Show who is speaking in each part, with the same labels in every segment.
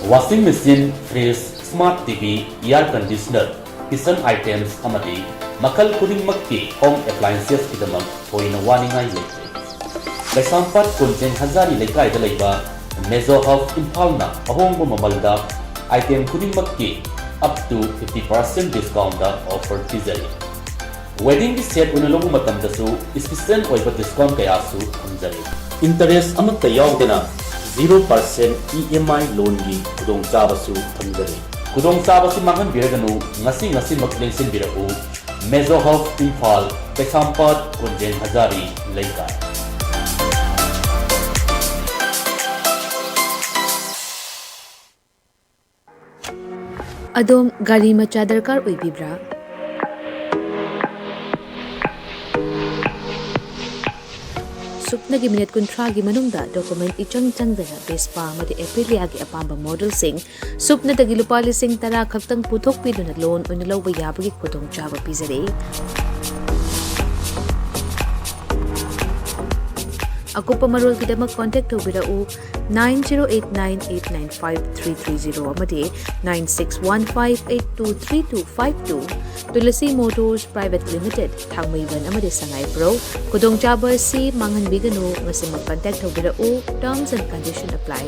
Speaker 1: washing machine, fridge, smart TV, air conditioner, kitchen items amadi makal khudingmakki home appliances kidamak thoina waningai leite. Kaisampat Kunjen Hazari Lekai Laiba, Mezo of Imphal na ahongbo mamalda item khudingmakki up to 50% discount offer pizari. Wedding set unalong matamdasu special oiba discount kaya su hamjari. Interest amatta yawdena 0% EMI loan gi kudong chabasu hamjari. Kudong chabasi mangan biraganu ngasi maklengsin birau Mezo of Imphal Kaisampat Kunjen Hazari Lekai.
Speaker 2: Adom gari macha darkar oibibra. Supnagi minute kuntragi manungda document ichang changdana Vespa amadi Aprilia gi apamba model sing supna dagi lupa lising tara khaktang puthok piduna loan unilawba yabagi khudong chaba pizare. Akupa marol kidamak contact tobirau 9089895330 amadi 9615823252 Tulasi Motors Private Limited Thangmaiban amadi Sangai Pro Kudong chaba si mangan biganu ngasi mag-contact tobirau terms and condition apply.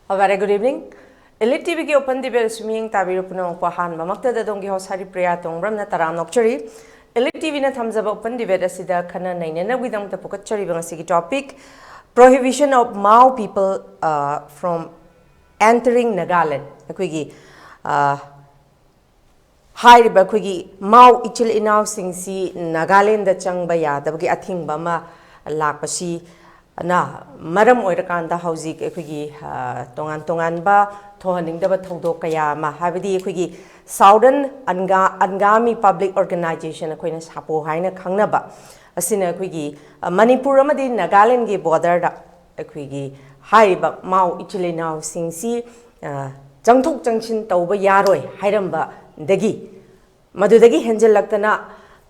Speaker 3: A very good evening. ELITETV ki open debate suming tabiru punong pahan mamakta da dongi host Haripriya Tongbram na taram nokchari. ELITETV na thamjaba open debate asida khana naina na widam ta pukachari bang asigi topic Prohibition of Mao people from entering Nagaland. Akwigi hairiba akwigi Mao ichil inaw singsi Nagaland da changba yadabagi athingba ma lakpasi na maram oirakanda hauzik ekhigi tongan ba thohaning da thodok kaya ma habidi ekhigi Southern Angami Public Organization akoina sapo haina khangna ba asina ekhigi Manipur amadi Nagaland gi border da ekhigi haiba Mao ichilena singsi jangthok jangchin tawba yaroi hairamba dagi madudagi henjel laktana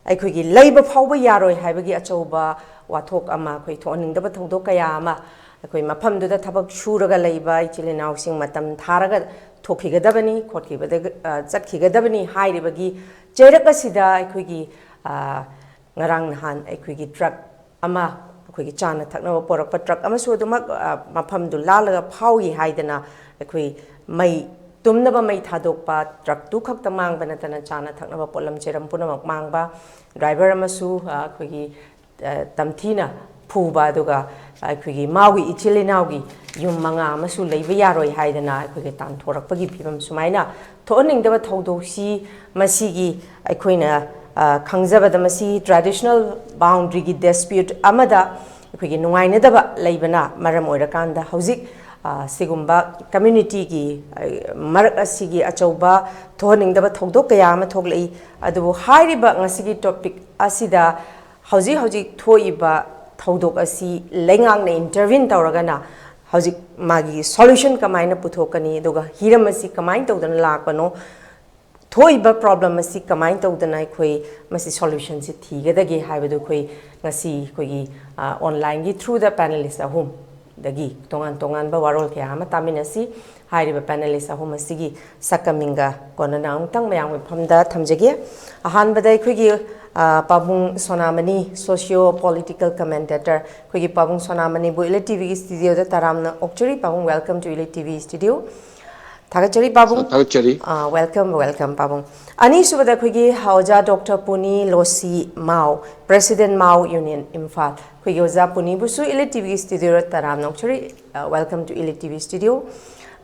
Speaker 3: ekhigi leiba phawba yaroi haibagi achauba wathok ama khoi thoning da thodok kaya ama khoi mafam du da thabak shuraga leiba ichilena sing matam tharaga thokhigadabani khotkibada chatkigadabani hairibagi cherak asida ekhigi ngarang nahan ekhigi truck ama ekhigi chana thakna porakpa truck ama su dumak mafam du lalaga phawi haidana ekhoi mai tumnaba mai thadokpa truck tu khakta mangba natana chana thakna polam cheram punamak mangba driver amasu ekhigi tamthina phuba duga ekhigi mawi ichilinawgi yum manga amasu leiba yaroi haidana ekhigi tan thorakpagi phibam sumaina thoning daba thodoksi masigi ekhoina khangzabada masi traditional boundary gi dispute amada ekhigi nungaina daba leibana maram oirakanda hauzik sigumba community gi marak asigi achauba thoning daba thodok kaya ama thoglei adu hairiba ngasigi topic asida hauji thoiba thodok asi lengang na intervene tawragana hauji magi solution kamaina puthokani doga hiram asi kamain tawdana lakpano thoiba problem asi kamain tawdana khoi masi solution si thigadagi haibadu khoi ngasi khoi online gi through the panelist ahum dagi tongan ba warol kya ama taminasi hairiba panelist ahum asigi sakaminga konana ungtang mayang phamda thamjage ahan badai khoi Pabung Sonamani, Socio-Political Commentator. Kuigi Pabung Sonamani, bu ELITETV studio da taramna okchari. Pabung, welcome to ELITETV studio. Thagachari Pabung.
Speaker 4: Thagachari.
Speaker 3: Welcome Pabung. Ani subada kuigi hauja Dr. Puni Losii Mao, President Mao Union Imphal. Kuigi oja Puni busu ELITETV studio da taramna okchari. Welcome to ELITETV studio.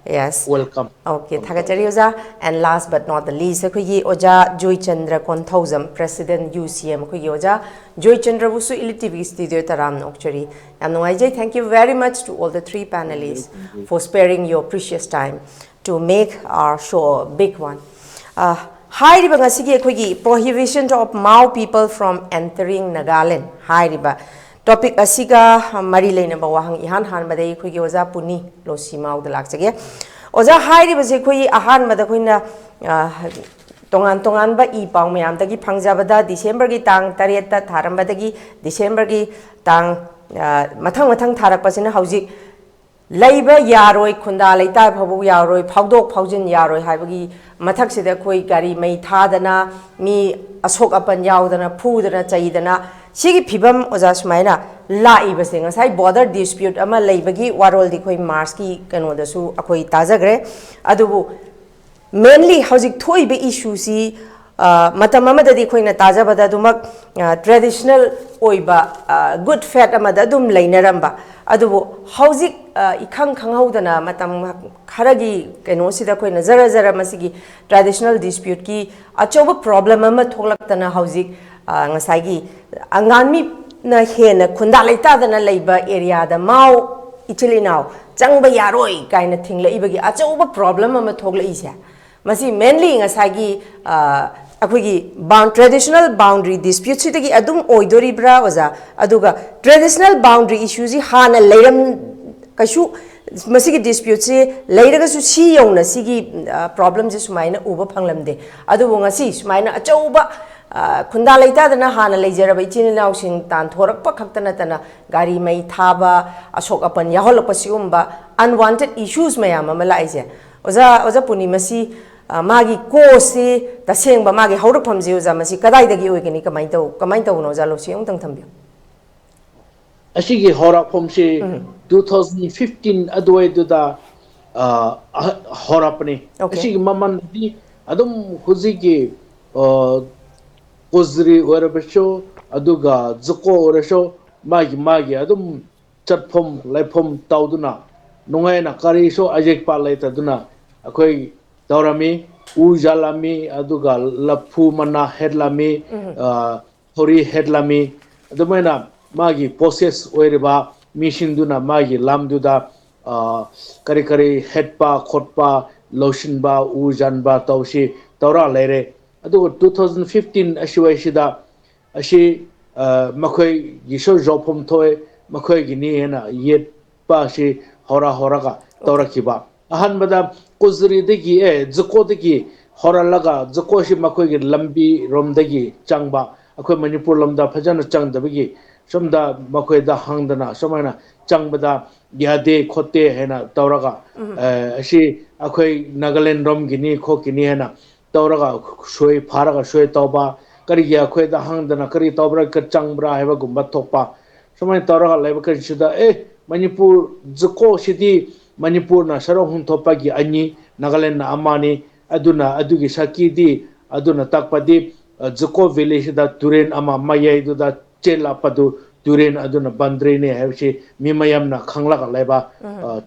Speaker 3: Yes.
Speaker 4: Welcome.
Speaker 3: Okay, Thagachari Oja. And last but not the least, Kuigi Oja Joychandra Konthoujam, President UCM. Kuigi Oja Joychandra Busu ELITETV studio taram nokchari. Thank you very much to all the three panelists for sparing your precious time to make our show a big one. Hairiba ngasigi ekhoi prohibition of Mao people from entering Nagaland. Hairiba topic asiga mari leina ba wahang ihan han madai ekhoi oja Puni Losii Mao da laksage. Oja hairiba se ekhoi ahan mada khoina tongan ba I pau mayam dagi phangjabada December gi tang 8 ta tharambadagi December gi tang mathang tharakpasina hauji Labor yaroi kunda laita phabu yaroi phawdok phawjin yaroi haibagi mathak sida khoi gari mai thadana mi asok apan yaudana phudana chaidana sigi phibam oja sumaina lai base ngasai border dispute ama laibagi warol di khoi mars ki kano da su akhoi tajagre adubu mainly hojik thoi be issue si matam amadadi khoina tajabada dumak traditional oiba good fat amada dum lainaramba adubu hojik ikhang khanghaudana matam kharagi keno sida khoina zara masigi traditional dispute ki achoba problem ama tholaktana hojik ngasai gi anganmi na hena khunda laita dana leiba area da Mao ichilinau changba yaroi kaina thingla ibagi achoba problem ama thogla isa masi mainly ngasai gi akhoi traditional boundary dispute sitagi adum oidori bra waza aduga traditional boundary issues hana leiram kashu masigi dispute se leiraga su si yongna sigi problem je sumaina uba phanglamde adubu ngasi sumaina achauba khunda leita dana hana leijaraba ichininaw sing tan thorakpa khaktana tana gari mai thaba asok apan yaholakpa siumba unwanted issues mayam amala aise oza Puni masi magi kosi tasengba magi haurakpham je oza masi kadai dagi oigani kamai tau no jalo siung tang thambio
Speaker 4: asigi haurakpham se 2015 adwai duda haurapni asigi maman di adum huzigi Kozri orabasho aduga zuko orasho magi adum chatphom laifom tauduna nungaina kari so ajek pa laita duna akoi taurami ujalami aduga laphu mana headlami thori headlami adumaina magi process oiriba mission duna magi lamduda kari headpa khotpa lotion ba ujanba tausi taura lere adugo 2015 ashiwai shida ashi makhoi gisho jopom thoe makhoi gini hena yet pa shi hora ga taura kiba ahan bada kozri degi zuko degi hora laga zuko shi makhoi gi lambi rom degi changba akhoi Manipur lamda phajana changdabagi somda makhoi da hangdana somaina changbada yade khote hena taura ga ashi akhoi Nagaland rom gini khokini hena tauraga shoi pharaga shoi tauba kari ya khoi da hangdana kari taubra ka changbra heba gumba thokpa somai tauraga leba kan sida Manipur zuko sidi Manipur na sarong hun thopa gi ani Nagaland na amani aduna adugi saki di aduna takpadi zuko village da turen ama mayai du da chela padu turen aduna bandre ne hebsi mimayam na khangla ga leba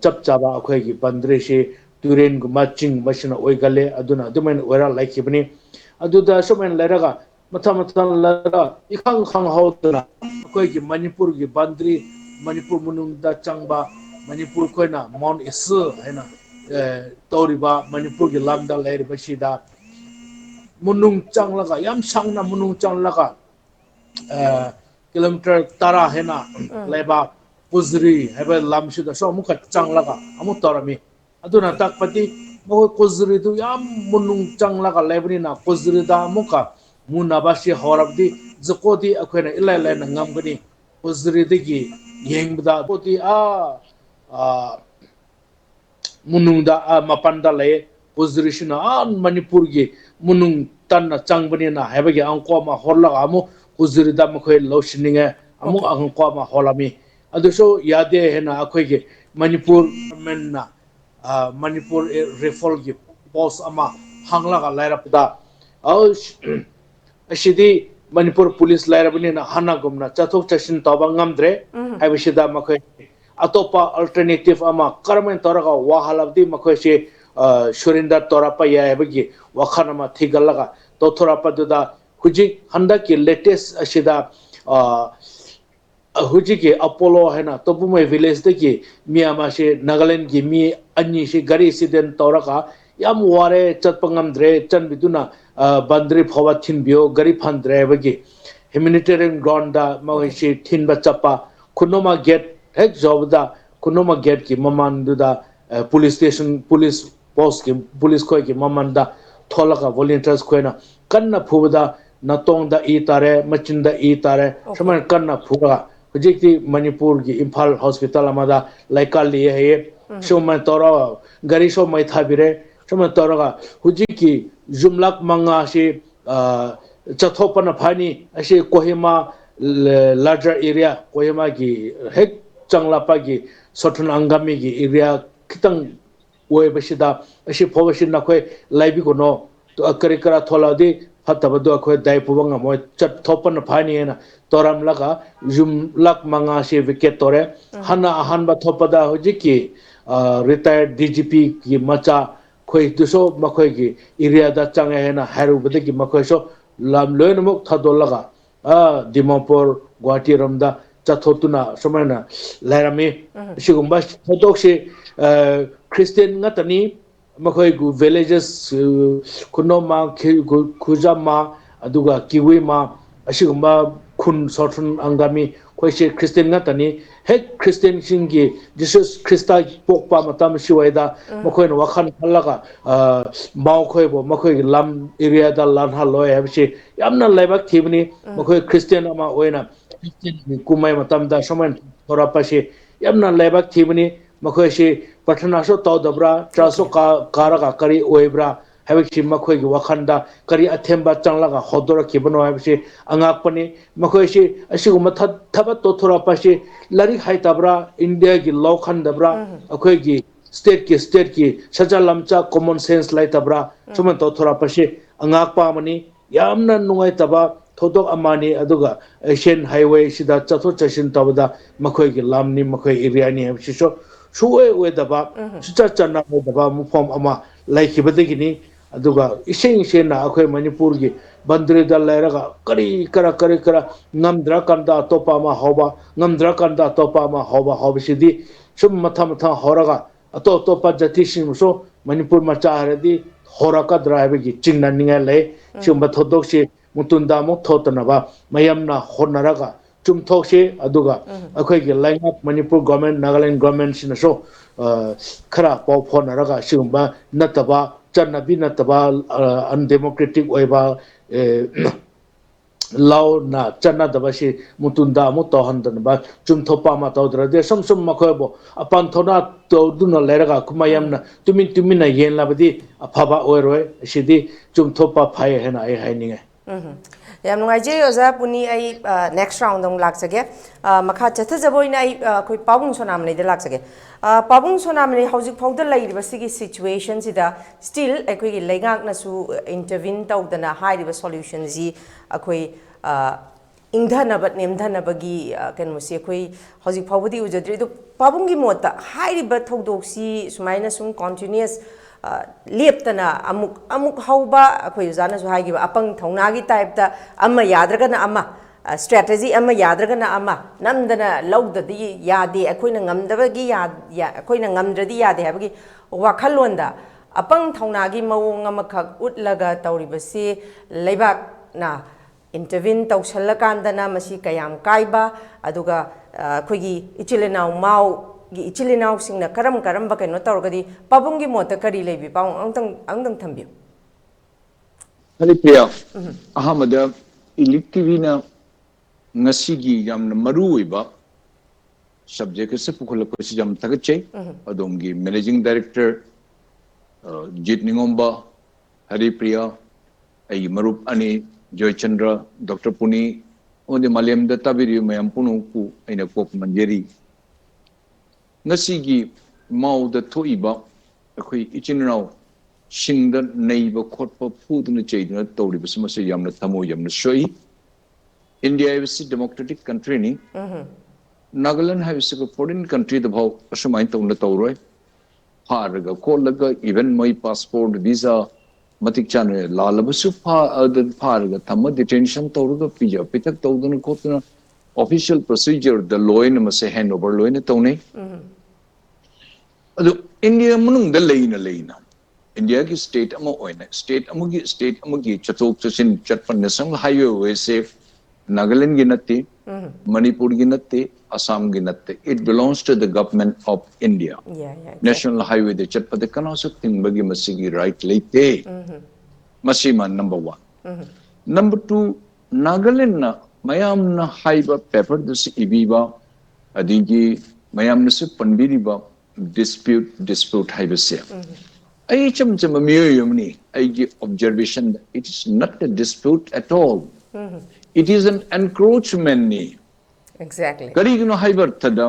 Speaker 4: chapchaba akhoi gi bandre shi turen gu matching machine oigale aduna dumen wera laikibni aduda somen leraga matha lara ikhang haudana koi gi Manipur gi bandri Manipur munung da changba Manipur koina Mount Isu hena toriba Manipur gi lamda lair bashida munung changlaga yam sangna munung changlaga kilometer tara hena leba puzri heba lamshida so muka changlaga amu torami aduna takpati mo kozri du yam munung changlaga lebri na kozri da muka munabashi horabdi zukodi akhena ilai na ngamgani kozri digi yengbda poti munung da mapanda le kozri shina Manipur gi munung tanna changbani na hebagi angko ma horlaga amu kozri da mkhoi loshininga amu angko ma holami aduso yade hena akhoi gi Manipur menna Manipur refol gi post ama hanglaga lairapda ashidi Manipur police lairabni na hanagumna chathok chashin taba ngamdre habishida makhoi atopa alternative ama karmen toraga wahalabdi makhoi se surrender torapa ya hebagi wakhanama thigalaga to thorapa duda huji handa ki latest ashida Hujiki Apollo hena topumai village deki miyama she Nagaland ki mi anyi she gari accident tauraka yam ware chat pangamdre chan biduna bandri phawa thinbio gari phandre bagi humanitarian ground da mawishi thinba chapa kunoma get hek jobda kunoma get ki maman da police station police post ki police koi ki maman da tholaka volunteers koina kanna phubda natong da I tare machin da I tare saman kanna phuga hujiki Manipur ki Imphal hospital amada laika liye hai shoman tora gari so mai thabire shoman tora hujiki jumlak manga shi chathopana phani ase Kohima larger area Kohima ki hek changlapa ki Sothun Angami ki area kitang oe basida ase phobashin na khoi laibi ko no to akari kara tholadi fatabado khoi dai pubanga moi chat thopan phani na toram laga jumlak manga she wicket tore hana ahan ba thopada hojiki retired DGP ki macha khoi duso makhoi ki area da changa hena haru bade ki makhoi so lam loin mok thadolaga Dimapur Guwahati ramda chathotuna somana lairami sigumba thodoksi Christian ngatani makhoi gu villages kunoma khujama aduga kiwima asigumba khun Sothun Angami khoise Christian ngatani hek Christian singi Jesus Christa pokpa matam siwaida makhoi na wakhan phalaga mau khoi bo makhoi lam area da lan haloi habsi yamna lebak thibni makhoi Christian ama oina Christian kumai matam da soman thora pasi yamna lebak thibni makhoi si pathana so tawdabra traso karaga kari oibra habisi makhoi gi wakhanda kari athemba changlaga hodora kibano habisi angakpani makhoi si asiguma thaba to thora pasi lari haitabra India gi law khandabra akhoi gi state ki saja lamcha common sense laitabra suman to thora pasi angakpa mani yamna nungai taba thodok amani aduga Asian highway sida chatho chashin tabada makhoi gi lamni makhoi area ni habisi so suwe daba sucha chana daba mufam ama like badagini aduga iseng na akhoi Manipur gi bandre dal lairaga kari kara namdra kanda topa ma hoba namdra kanda topa ma hoba hobisidi sum matha horaga topa jati sim so Manipur ma chaharadi horaka drive gi chingna ninga le sumba thodokse mutunda mo thotana ba mayamna honaraga chumthokse aduga akhoi gi line up Manipur government Nagaland government sina so khara pau phonaraga sigumba nataba chanabi nataba undemocratic oiba law na chana daba si mutunda mo tohandan ba chumthopa ma tawdra de sum makhoi bo apan thona tawduna leraga kumayamna tumin na yen labadi aphaba oiroi sidi chumthopa phai hena ai haininga
Speaker 3: yam nungai oza puni ai next round dong laksage makha chatha jaboina ai koi pabung sonam nei de laksage pabung sonam nei hojik phawda lairiba sigi situation sida still ekoi gi leingak na su intervene tawdana hairiba solution ji akoi ingdhanabat nemdhanabagi kenmosi ekoi hojik phawdi ujadri do pabung gi mota hairiba thodoksi sumaina sum continuous leptana amuk hauba akhoi jana su haigiba apang thonagi type ta amma yadragana amma strategy amma yadragana amma namdana lawdadi yade akhoina ngamdabagi ya akhoina ngamdradi yade habagi wakhalonda apang thonagi mawong amakhak utlaga tawribasi leibak na intervene tawsallakandana masi kayam kaiba aduga khoigi ichilenau mau ichilinau singna karam ba kaino tawrgadi pabungi mota kari lebi paung angtang thambiu
Speaker 5: Haripriya ahamada ELITETV na ngasigi yamna maruiba subject se pukholak si jam tagache adongi managing director Jit Ningomba Haripriya ai marup ani Joychandra Dr. Puni onde Malayam da tabiri mayam punu ku aina kop manjeri ngasigi mau da thoiba akhoi ichinrau singda neiba khotpa phuduna cheiduna tawriba samase yamna thamo yamna soi India is a democratic country ni Nagaland has a foreign country the bhaw asumai tawna tawroi pharaga kollaga even my passport visa matik chane lalabasu pharaga thama detention tawruga pija pitak tawduna khotuna official procedure the law in mase handover law in tawne adu India munung da leina India ki state ama oina state amugi chatok chasin chatpan national highway se Nagaland gi natte Manipur gi natte Assam gi natte it belongs to the government of India
Speaker 3: exactly.
Speaker 5: national highway de chatpa de kana so thing bagi masigi right leite masima number 1 number 2 Nagaland na mayam na haiba paper this ibiba adigi mayam na su panbiriba dispute haiba se I cham miyamni I observation it is not a dispute at all it is an encroachment ni
Speaker 3: Exactly.
Speaker 5: kari gino haibar tada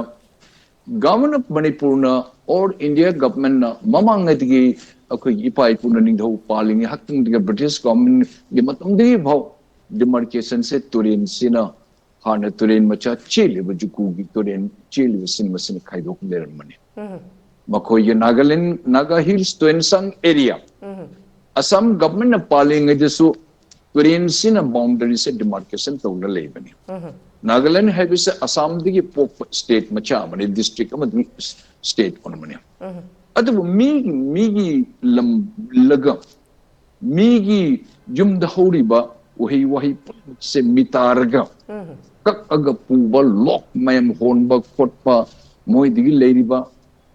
Speaker 5: government of Manipur na or India government na mamang adigi akoi ipai puna ningdho paling hakting diga British government gi matam di bhaw demarcation se turin sina hana turin macha chile bajuku gi turin chile sin masin khaidok leran mani makoi ye Naga Hills to Ensang area Assam government na paling ajasu turin sina boundary se demarcation to la lebani Nagaland have is Assam digi pop state macha mani district amadi state on mani adu migi lam laga migi jum da horiba wahi se mitarga kak aga puba lock mayam honba khotpa moi digi leiriba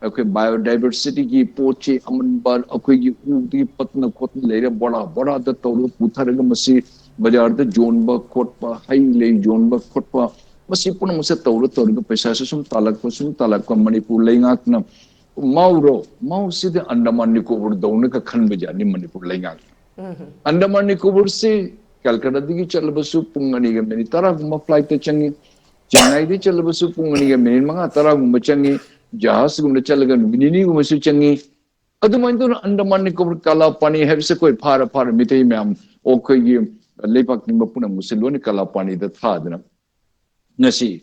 Speaker 5: okay biodiversity ki poche amanbar okay gi u di patna khot leira bada da tawlo putharaga masi bazar da jonba khotpa hai le jonba khotpa masi puna mase tawlo torga paisa sum talak ko Manipur leingak na mau si de Andaman Nicobar dauna ka khan bajani Manipur leingak Andaman Nicobar se Calcutta digi chalabasu pungani ga meni tara gumba flight ta changi Chennai di chalabasu pungani ga meni manga tara gumba changi jahas gumba chalaga minini gumba su changi adu maindo Andaman Nicobar kala pani have se koi phara mitei mam o koi gi lepak ni mapuna musiloni kala pani da thadna ngasi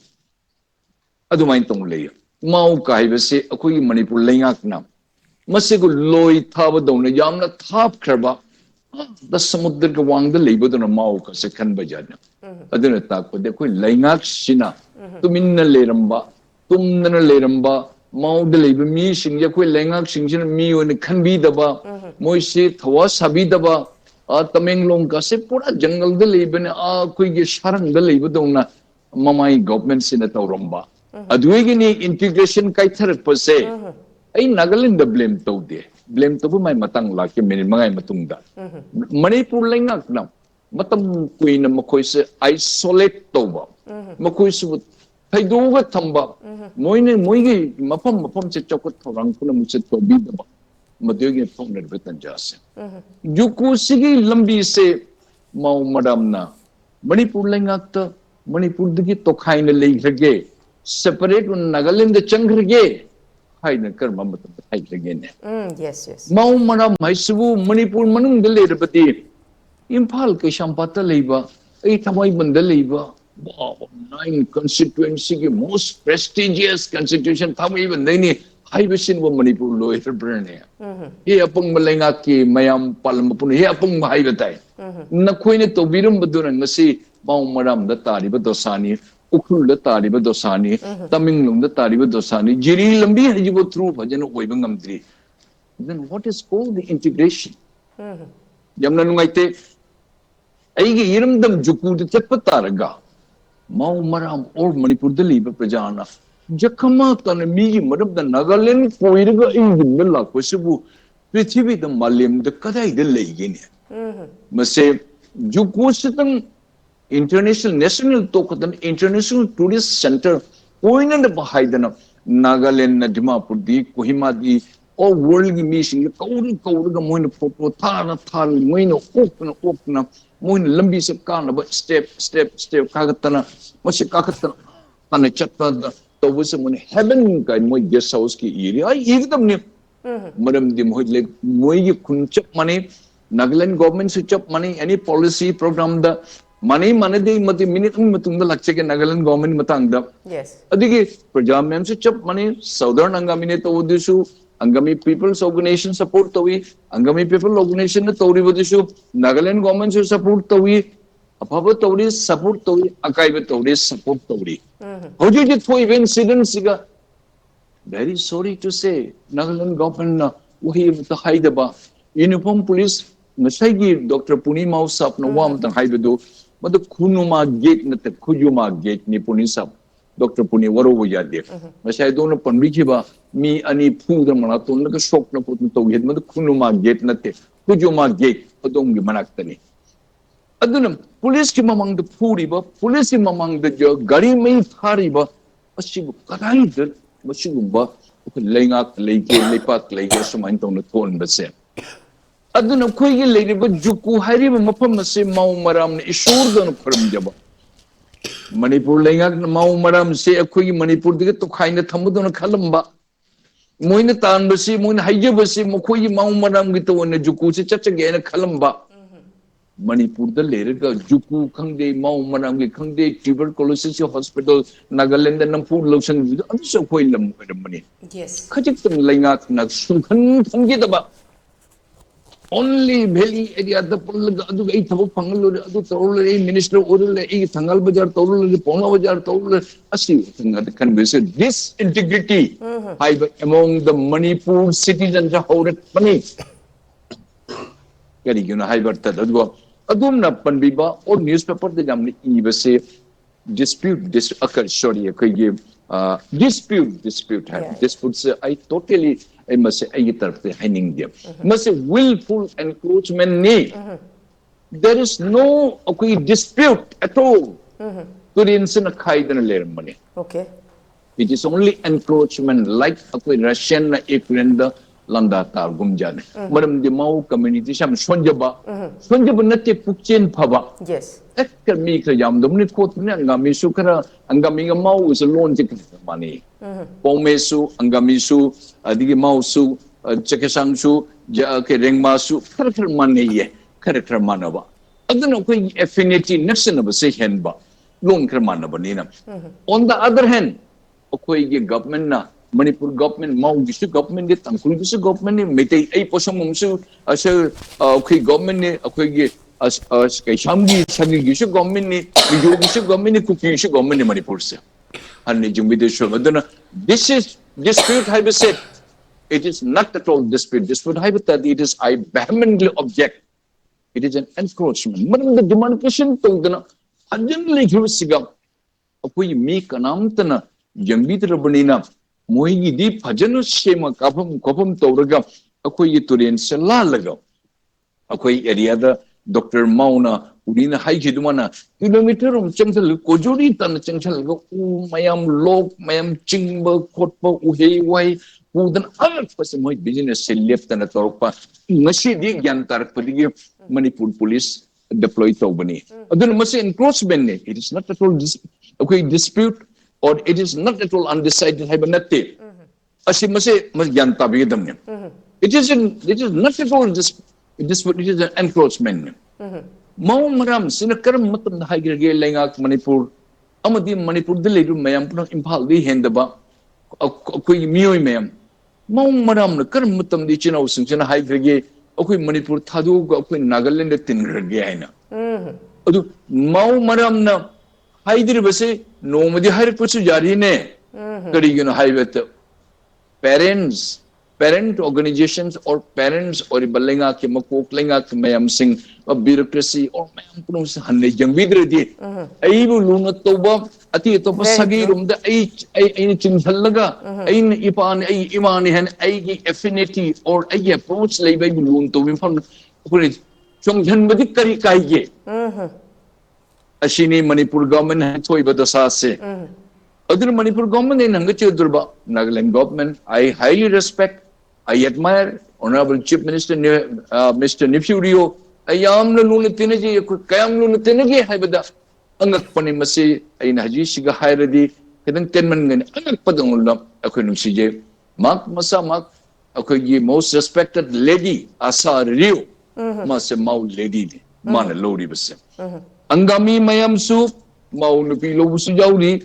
Speaker 5: adu main tong leya mau kai bese akoi Manipur leingak na masigu loi thaba dona yamna thap khraba the samudra ka wang da leibo dona mau ka se khan bajana aduna tak ko de koi leingak sina tuminna leramba mau da leibo mi sing ya koi leingak sing sina mi on khan bi daba moi se thawa sabi daba Tamenglong ka se pura jungle da leibo ne koi ge sarang da leibo dona mamai government sina tawramba aduigi ni integration kai tharak pa se ai Nagaland da blame to mai matang la ke min mangai matungda Manipur lengak na matam kui na makoi se isolate to ba makoi su thaidu ga thamba moigi mapam se chokot thorang kuna mu se to bi da ba maduigi phone ne betan jase juku sigi lambi se mau madam na Manipur lengak ta Manipur digi to khaina leigrage separate Nagaland the changrage hai na karma matam hai lage ne
Speaker 3: Yes.
Speaker 5: mau mana maisubu Manipur manung de lerabati Imphal ke shampata leiba ai thamai banda leiba wow 9 constituency ki most prestigious constitution thamai banda ni hai besin wo Manipur loi brne he apung malenga ki mayam palma pun he apung hai batai na khoine to birum baduna ngasi mau maram da tari ba dosani Ukhul da tari ba dosani Tamenglong da tari ba dosani jiri lambi hajibo through bhajan oiba ngamdri then what is called the integration jamna nungaite aigi iramdam juku de chappa taraga mau maram or Manipur da liba prajana jakama tan mi madam da Nagaland poiraga ingin mela kosubu prithvi da malyam da kadai da leigine mase juku sitan international national tokadan international tourist center poina da bahaidana Nagaland na Dimapur di Kohima di all world gi mission kauri ga moina photo thar moina okna moina lambi se kana ba step kagatana masi kakatana tana chatta to was mon heaven kai moi guest house ki area ai ekdam ne madam di moi gi kunchap mane Nagaland government switch up money any policy program the money de mati minute matung da lakche ke Nagaland government matang da
Speaker 3: Yes.
Speaker 5: adigi prajam mem switch up money southern angami ne to udisu angami people's organization support to angami people organization ne tori udisu Nagaland government se support to apaba tori support to akai be tori support to hoji ji foi incident siga very sorry to say Nagaland government na wahi ta haida ba uniform police ngasai Dr. Puni Mau sap na wam tang haibedu madu khunuma gate na te khujuma gate ni Puni sap Dr. Puni waro yade ngasai do na panbi khiba mi ani phu da mana ton na shok na putun to yed madu khunuma gate na te khujuma gate adong gi manak tani aduna police ki mamang da phuri ba police ki mamang da jo gari mai thari ba asibu kadai da masugumba lenga lege lepak lege sumain tong na ton ba se aduna khoi gi leiriba juku hairiba mafam se mau maram ne isur don khurum jaba manipur lenga mau maram se khoi gi manipur dige to khaina thamu don khalamba moina tan ba se moina haije ba se mo khoi gi mau maram gi to ne juku se chacha ge na khalamba manipur da leiriga juku khangde mau maram gi khangde tuberculosis hospital Nagaland na pu lotion adu so khoi lam mani
Speaker 3: yes
Speaker 5: khajik tum lenga na sungkhan thamgi da ba only Valley area the adu ei thabu pangal adu tawul minister orul ei thangal bazar tawul pona bazar tawul asi thanga the convince this integrity among the Manipur citizens how it pani kari guna haibar ta adu adum na panbiba or newspaper the jamni iba se dispute occur sorry dispute disputes I totally I must say I taraf te haining dia must say willful encroachment ni there is no dispute at all to the insin khai dan leram mani
Speaker 3: okay
Speaker 5: it is only encroachment like Russian na Ukraine da landa tar gumjane maram di mau community sam sonjaba natte pukchen phaba
Speaker 3: yes
Speaker 5: ekka mi kha yam dum ni khot ne ngami su khara angami ga mau is loan jik mani pome su angami su adigi mau su chekesang su ja ke rengma su khara mani ye khara manaba aduna ko affinity nation ba se hen ba loan khara manaba ni na on the other hand ko ye government na Manipur government mau gisu government de tangkul gisu government ni metai ai posam mumsu asa okay government ni okay ge kai shamgi sagi gisu government ni yo gisu government ni kuki gisu government ni Manipur se hanni jumbi de show adana this is dispute have said it is not at all dispute have that it is I vehemently object it is an encroachment man the demarcation to dana ajan lekhu sigam akoi mi kanam tana jumbi de rabnina moigi di phajanu shema kafam tawraga akoi turen se la laga akoi area da Dr. Mauna urina haijidumana kilometer changchal kojori tan changchal go mayam lok mayam chingba khotpa uhe wai pudan alak pas moi business se left na torpa ngasi di gyan tarak padi Manipur police deploy tawbani adun masi encroachment ne it is not at all dispute or it is not at all undecided habanate asi mase mas gyan tabi dam ne it is not at all it is an encroachment mau maram sinakaram matam na haigirge lengak Manipur amadi Manipur de leru mayam pun Imphal di hendaba akoi miyoi mayam mau maram na karam matam di china usingchana haigirge akoi Manipur thadu akoi Nagaland de tingrge haina adu mau maram na haidir base nomadi har kuch jari ne kari gino haibet parent organizations or parents or balenga ke makok lenga ke mayam sing bureaucracy or mayam pun hanne jangvidre di ai bu luna toba ati to sagi rum da ai chingthalaga ai ipan ai imani han ai gi affinity or ai approach lei bai lun to min pham puri chonghan badi kari kai ge ashini Manipur government thoi badasa se other Manipur government in Durba Nagaland government I highly respect I admire Honorable Chief Minister Mr. Nifurio I am the Lunatinaji Kayam Lunatinaji Habada Angak Panimasi I Naji Siga Hiradi Kadan Tenman Angak Padangula Akunusije Mark Masamak Akogi most respected lady Asa Rio Masa Mau lady Mana Lodi Base Angami Mayam Soup Mau nupi lobusu jauri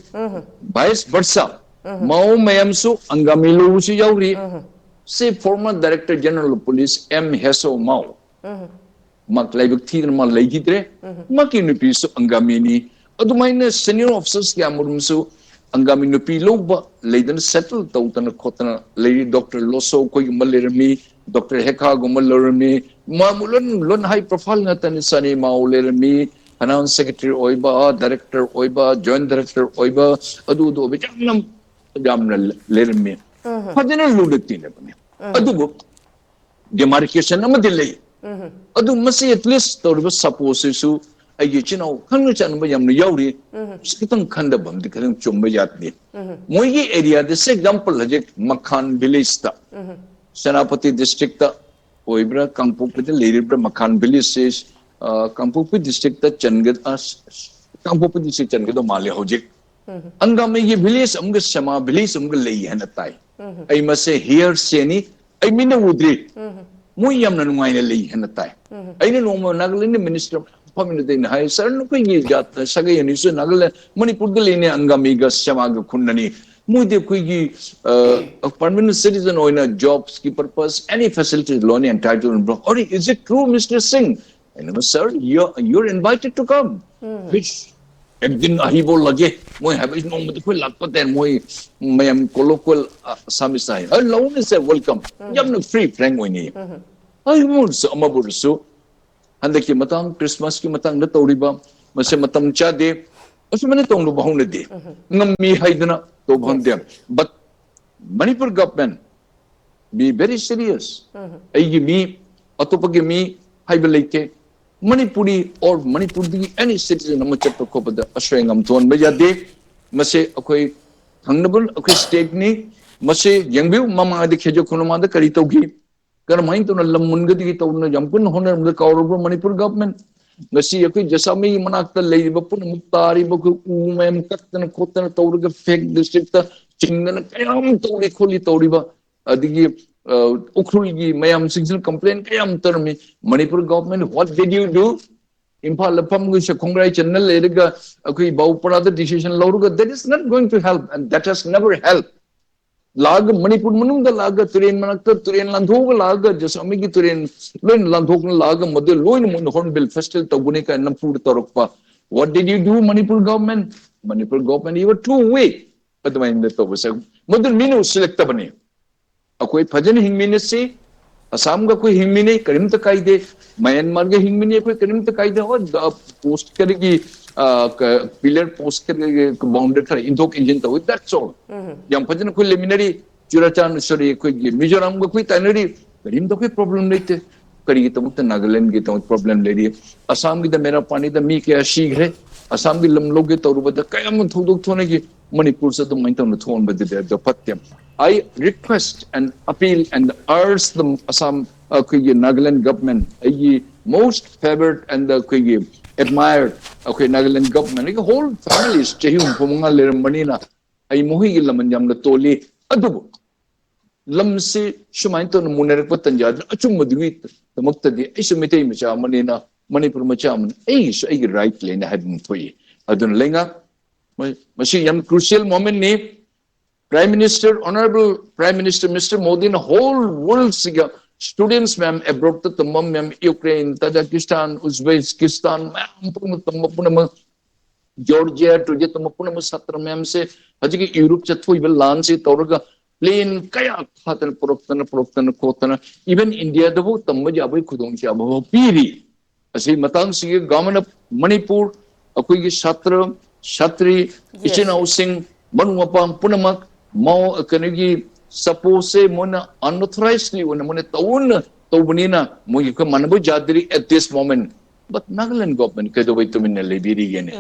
Speaker 5: vice versa mau mayam su angami lobusu jauri say former director general of police M Heso Mao mak laibak thir ma leigidre maki nupi su angami ni adumaina senior officers kya murum su angami nupi loba leidan settle tawtana khotana lady Dr. Loso koi malerami Dr. Hekha Gumal Lorami, Mamulun high profile Nathan Sunny Mao Lerami, Announce Secretary Oiba, Director Oiba, Joint Director Oiba, Adudo, Jamna Lerami. Padina Ludatin. Adubo, demarcation number delay. Adu must at least there was supposed to. I get Kanachan Bayam Yauri, Skitan Kandabam, the Karan Chumbayatni. Moyi area, the example, Makan Bilista. Senapati district, Oibra, Kampupi, the Liribra, Makan Bilis, Kampupi district, Changat, Kampupi district, Changat, Mali Hojik. Angami Bilis, Unga Sama, Bilis, Unga Lay and a tie. I must say here, Seni, I mean a woodry. Muyam Nanwine Lay and a tie. I don't know Nagaland minister. Pamina high certain queen got Sagay and Isu Nagaland, Manipur Angamiga, Shamaga Kundani, Mudi Quigi, a permanent citizen or in a job ski purpose, any facilities, loan and title and block. Or is it true, Mr. Singh? I know, sir, you're invited to come. Which Egdin Ahibo Lage, Moy have no medical lakpa then Moy Mayam colloquial Samisai. Alone is a welcome. You have no free Frank Winnie. I won't so Amabursu. And the Kimatang, Christmas Kimatang, the Toriba, Masamatam Chade, Osmanatong Bahuna Day. Nami Haidana, Tobondem. But Manipur government be very serious. Ayimi, Otopagimi, Hibaleke, Manipuri or Manipuri, any citizen of Machapo, the Australian Ton Bayade, Mase, okay, Hungable, okay, state ni, Mase, Yangbu, Mama, the Kejokonoma, the Karitogi. Karamain to Lamungadi to Yampun Honor of the Kaurabu Manipur government. The sea of Jasami Manaka Lady Bapun Mutari Boku Umem Katan Kotan Toriga fake district, Chingan Kayam Tori Koli Toriba, the Ukruigi Mayam Signal complaint Kayam Termi, Manipur government, what did you do? Imphal Pamusha Congratulation Ledga, okay, Baupara the decision Loruga, that is not going to help, and that has never helped. Laga Manipur Munum the Laga Turin Manaka Turin Landhoga Laga Jasamiki Turin Lin Landhogan Laga Mother Loin Hornbill Festival Tobunika and Nampur Torokpa. What did you do, Manipur government? Manipur government, you were too weak. But the mind that was a Mother Minu selectabani. A quite Pajan Hingminesi, a Samga Himine, Karimta Kaide, Myanmar Hingmine, Karimta Kaide, or the post Karigi. Pillar post bounded Indok engine with that's all. Yampajan Kuliminary, Jurachan, sorry, Mizoram Gukui Tanari, but him the problem later. Karita Nagaland get out problem lady. Assam with the Merapani, the Mika Shigre, Assam with Lamloget over the Kayam Tuduk Tonagi, Manipur at the mind on the tone, but the Patyam. I request and appeal and urge the Assam Nagaland government, a most favored and the admired okay Nagaland government like whole families chehum pumunga lermanina ay mohi lamanyam na toli adubo lamse shumainto munerak patanja achum madwi tamuktadi ay sumitay macha manina Manipur macha man ay right lane hadin thoi adun lenga masi yam crucial moment ni Prime Minister Honorable Prime Minister Mr. Modi in the whole world siga students ma'am abroad to tamam ma'am Ukraine, Tajikistan, Uzbekistan, ma'am Georgia to get tamapuna satra ma'am se haji Europe chatfu ibel lan se tawraga plane kaya khatan proktana even India dabu tamma jabai khudong sha bo piri asi matang sige government of Manipur akoi gi satra shatri ichina using manwapang punamak Mao kanigi suppose mona unauthorizedly when mona taun tobunina mo you can manabu jadri at this moment but Nagaland government kedo wait to min libiri gene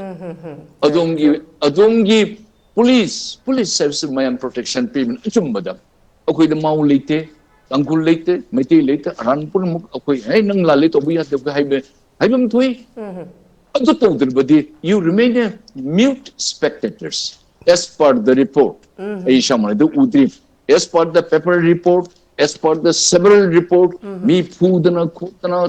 Speaker 5: adongi police service mayam protection payment chumbada akoi the Mao late angkul late meti late ranpur muk akoi hey nang lale to buya de haibam thui adu to badi you remain a mute spectators as per the report as per the paper report, as per the several report, me food and a kutana,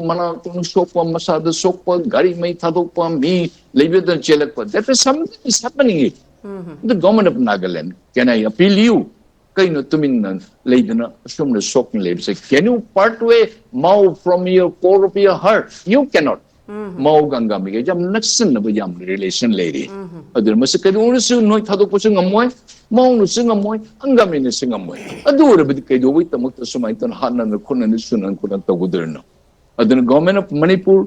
Speaker 5: mana, sopa, masada, sopa, gari may tadopa, me, labor the jelakpa. That is something is happening. The government of Nagaland, can I appeal you? Kaino tuminan, ladena, assume the shocking lady say, can you part way Mao from your core of your heart? You cannot. Mao Gangami, jam next sin of a young relation lady. Other Masakadu, no Tadopushing a moy. Maunu singamoy, angamini singamoy. Adura bidi kay do wait tamak sumay tan hanan kunan sunan kunan taguderno. Adun government of Manipur,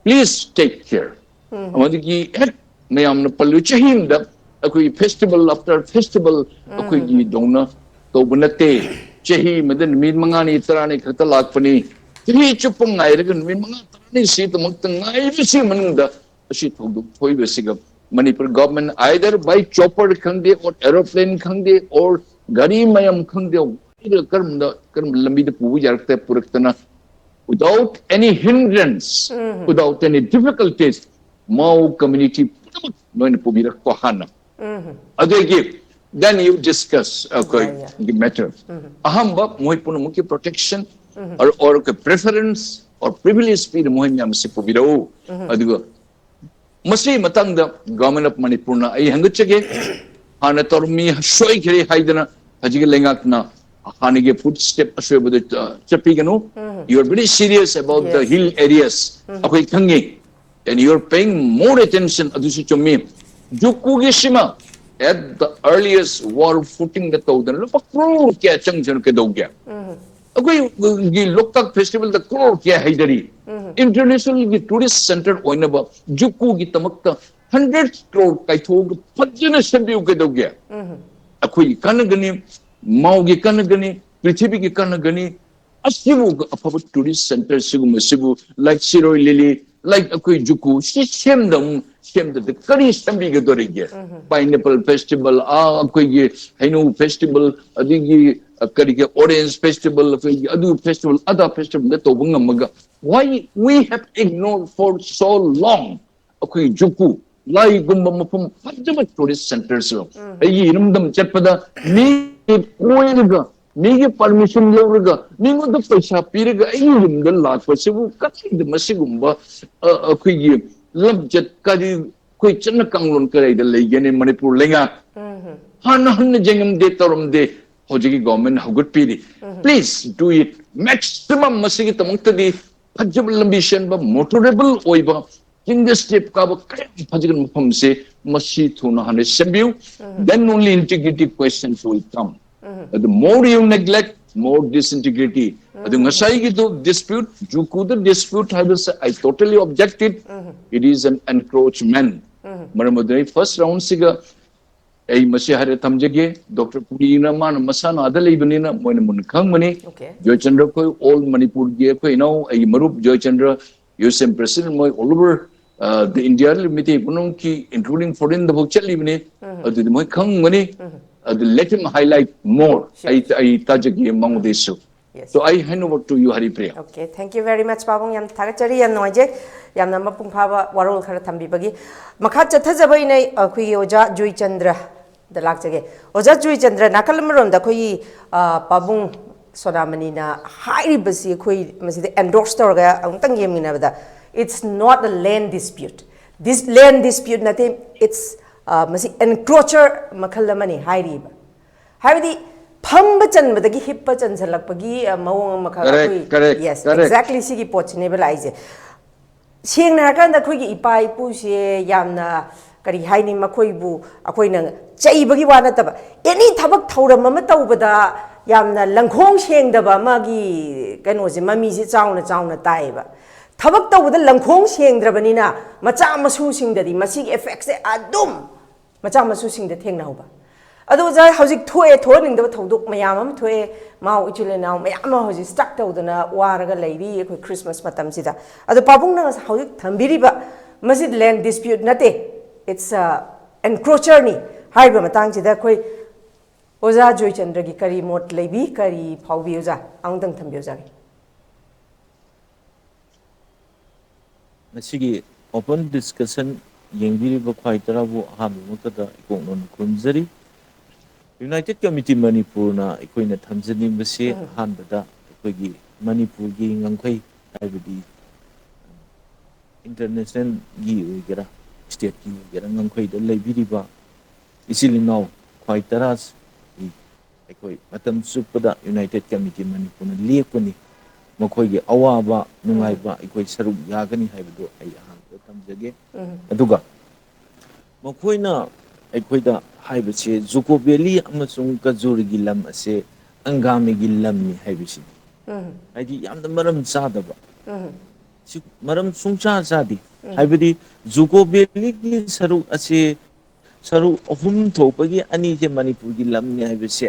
Speaker 5: please take care. Amadiki ek mayam na paluchahin da akoi festival after festival akoi gi dongna to bunate chahi madan min mangani tarani khata lakpani chahi chupang ngai regan min manga tarani si tamak tangai si manungda asi thodu thoi besiga Manipur government either by chopper khangde or aeroplane khangde or gari mayam khangde karam lambi de pu yarakte puraktana without any hindrance, without any difficulties, Mao community noin pubirak ko hana. Adegi, then you discuss the matter. Ahamba moy puno muki protection or preference or privilege speed moy nyam si pubirao. Adigo. Masi matang the government of Manipur na ay hangachage hana tormi shoy kiri haidana hajige lengak na hanige footstep aswe bode chapigano. You are very serious about the hill areas. Akoy kangi and you are paying more attention adusi chomi. Jukugi shima at the earliest war footing the tawdan lo pakro kya changjan ke dogya. Akoy gi Loktak festival the crore kya haidari. International gi tourist center oinaba juku gi tamakta 100 crore kaithog pajjana sambiu ke dogya. Akoy kanagani Mao gi kanagani Prithvi gi kanagani Asibu apabot tourist center sigu like Siroi Lily like akoi juku shem the kari sambi ge dorige pineapple festival akoi ge hainu festival adigi kari ge orange festival adu festival other festival the to bungamaga why we have ignored for so long akoi juku lai gumba mapum pajama tourist centers ai inumdam chatpada ni koiga Nige permission lawraga, ningo the paisa piriga, ayum the lot for Sibu, cutting the Masigumba, a quig, Lumjet Kadi, Quichana Kanglun Kare, the Lagan in Manipur Lenga, Hana Jangam de Torum de Hojiki government, how good pity. Please do it. Maximum Masigit among the Pajabal ambition, but motorable oiba, in the step cover, Pajagan Pumse, Masi Tuna Hane Sembu, then only integrity questions will come. The more you neglect, more disintegrity. The Masai dispute, Juku dispute, I totally objected. It is an encroachment. Maramadari first round siga, a Masihare Tamjage, Dr. Purina Man, Masana, other Libanina, Monamun Mani, Joychandra Ko, all Manipur Geko, you know, a Marup, Joychandra, USM President, all over the India Limiti, Pununki, including foreign the Bochel Libani, the Moikang Mani. Let him highlight more. I tajagi among this. So I hand over to you, Haripriya.
Speaker 3: Okay, thank you very much, Babong. Yam Tagachari and Noje, Yam Namapung Pava, Warol Karatambi Bagi. Makacha Tazabine, Kui Oja Joychandra, the Laktage. Oja Joychandra, Nakalamarum, the Kui Babung Sonamani, Haripriya Kui, the endorsed orga, Antangim. It's not a land dispute. This land dispute, nothing, it's encroacher Makalamani, Hariba. Havidi Pambachan with the Hippachan Salapagi, Mawang Makara.
Speaker 5: Correct.
Speaker 3: Yes, exactly. Sigi Poch, nebulize. Seeing Nakanda Kugi Ipai Pushi, Yamna, Kari Haini Makoibu, Akoina, Chay Bagiwana. Any tabak Tora Mamata, but Yamna Langkong Sheng the Bamagi, Ganozi, Mami's its own Taiba. Tabak with the Langkong Sheng Drabanina, Machama Susing the Masig effects are dum. Machama Susing the Tengnauba. Otherwise, I was it to a toiling the Toduk Mayamam to a Mao Ichilena, Mayama was stuck out on a Waraga lady, a Christmas Matamsida. Other Pabuna was how it Tambiriba, Masid land dispute, nate. It's encroacher ni. Haiba Matangsi that way. Oza Joychandra Kari Mot Lebi, Kari Paubiuza, Angdang Tambuza.
Speaker 6: Masigi open discussion yengbiri ba khwaitarabu hamukada ikongnon kunjari United Committee Manipur na ikoina thamjani base hanbada ikogi Manipur gi ngangkhai haibidi international gi ogera state gi ogera ngangkhai da leibiri ba isilinau khwaitaras ikoi matam supada United Committee Manipur na lepani makhoi awaba nungaiba ikoi saruk yagani haibdo ai ahan tamjage aduga makhoina ꯑꯩꯈꯣꯏꯗ ꯍꯥꯏꯕꯁꯦ ꯖꯨꯀꯣ valley ꯑꯃꯁꯨꯡ ꯀꯖꯨꯔꯒꯤ ꯂꯝ ꯑꯁꯦ ꯑꯪꯒꯥꯃꯤꯒꯤ ꯂꯝꯅꯤ ꯍꯥꯏꯕꯁꯤꯅꯤ ꯍꯥꯏꯗꯤ ꯌꯥꯝꯅ ꯃꯔꯝ ꯆꯥꯗꯕ ꯃꯔꯝ ꯁꯨꯡꯆꯥ ꯆꯥꯗꯦ ꯍꯥꯏꯕꯗꯤ ꯖꯨꯀꯣ ꯕꯦꯂꯤꯒꯤ ꯁꯔꯨꯛ ꯑꯁꯤ ꯁꯔꯨꯛ ꯑꯍꯨꯝ ꯊꯣꯛꯄꯒꯤ ꯑꯅꯤꯁꯦ ꯃꯅꯤꯄꯨꯔꯒꯤ ꯂꯝꯅꯤ ꯍꯥꯏꯕꯁꯦ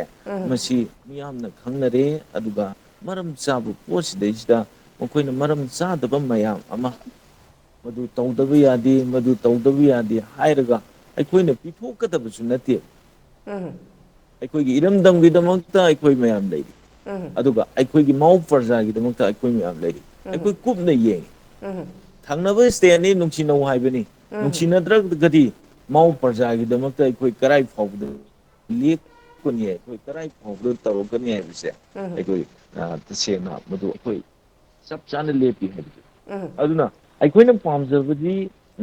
Speaker 6: ꯃꯁꯤ ꯃꯤꯌꯥꯝꯅ ꯈꯪꯅꯔꯦ ꯑꯗꯨꯒ ꯃꯔꯝ ꯆꯥꯕ ꯄꯣꯠꯁꯤꯗꯩꯁꯤꯗ ꯃꯈꯣꯏꯅ ꯃꯔꯝ ꯆꯥꯗꯕ ꯃꯌꯥꯝ ꯑꯃ ꯃꯗꯨ ꯇꯧꯗꯕ ꯌꯥꯗꯦ ꯃꯗꯨ ꯇꯧꯗꯕ ꯌꯥꯗꯦ ꯍꯥꯏꯔꯒ ꯑꯩꯈꯣꯏꯅ ꯄꯤꯊꯣꯛꯀꯗꯕꯁꯨ ꯅꯠꯇꯦ ꯑꯩꯈꯣꯏꯒꯤ ꯏꯔꯝꯗꯝꯒꯤꯗꯃꯛꯇ ꯑꯩꯈꯣꯏ ꯃꯌꯥꯝ ꯂꯩꯔꯤ ꯑꯗꯨꯒ ꯑꯩꯈꯣꯏꯒꯤ ꯃꯥꯎ ꯄ꯭ꯔꯖꯥꯒꯤꯗꯃꯛꯇ ꯑꯩꯈꯣꯏ ꯃꯌꯥꯝ ꯂꯩꯔꯤ ꯑꯩꯈꯣꯏ ꯀꯨꯞꯅ ꯌꯦꯡꯉꯤ ꯊꯪꯅꯕ ꯁ꯭ꯇꯦꯠꯅꯤ ꯅꯨꯡꯁꯤꯅꯧ ꯍꯥꯏꯕꯅꯤ ꯅꯨꯡꯁꯤꯅꯗ꯭ꯔꯒꯗꯤ ꯃꯥꯎ ꯄ꯭ꯔꯖꯥꯒꯤꯗꯃꯛꯇ ꯑꯩꯈꯣꯏ ꯀꯔꯥꯏ ꯐꯥꯎꯕꯗ ꯂꯦꯞꯀꯅꯤ ꯑꯩꯈꯣꯏ ꯀꯔꯥꯏ ꯐꯥꯎꯕꯗ ꯇꯧꯔꯛꯀꯅꯤ ꯍꯥꯏꯕꯁꯦ ꯑꯩꯈꯣꯏ ꯇꯁꯦꯡꯅ ꯃꯗꯨ ꯑꯩꯈꯣꯏ ꯆꯞ ꯆꯥꯅ ꯂꯦꯞꯄꯤ ꯍꯥꯏꯕꯁꯦ ꯑꯗꯨꯅ ꯑꯩꯈꯣꯏꯅ ꯄꯥꯝꯖꯕꯗꯤ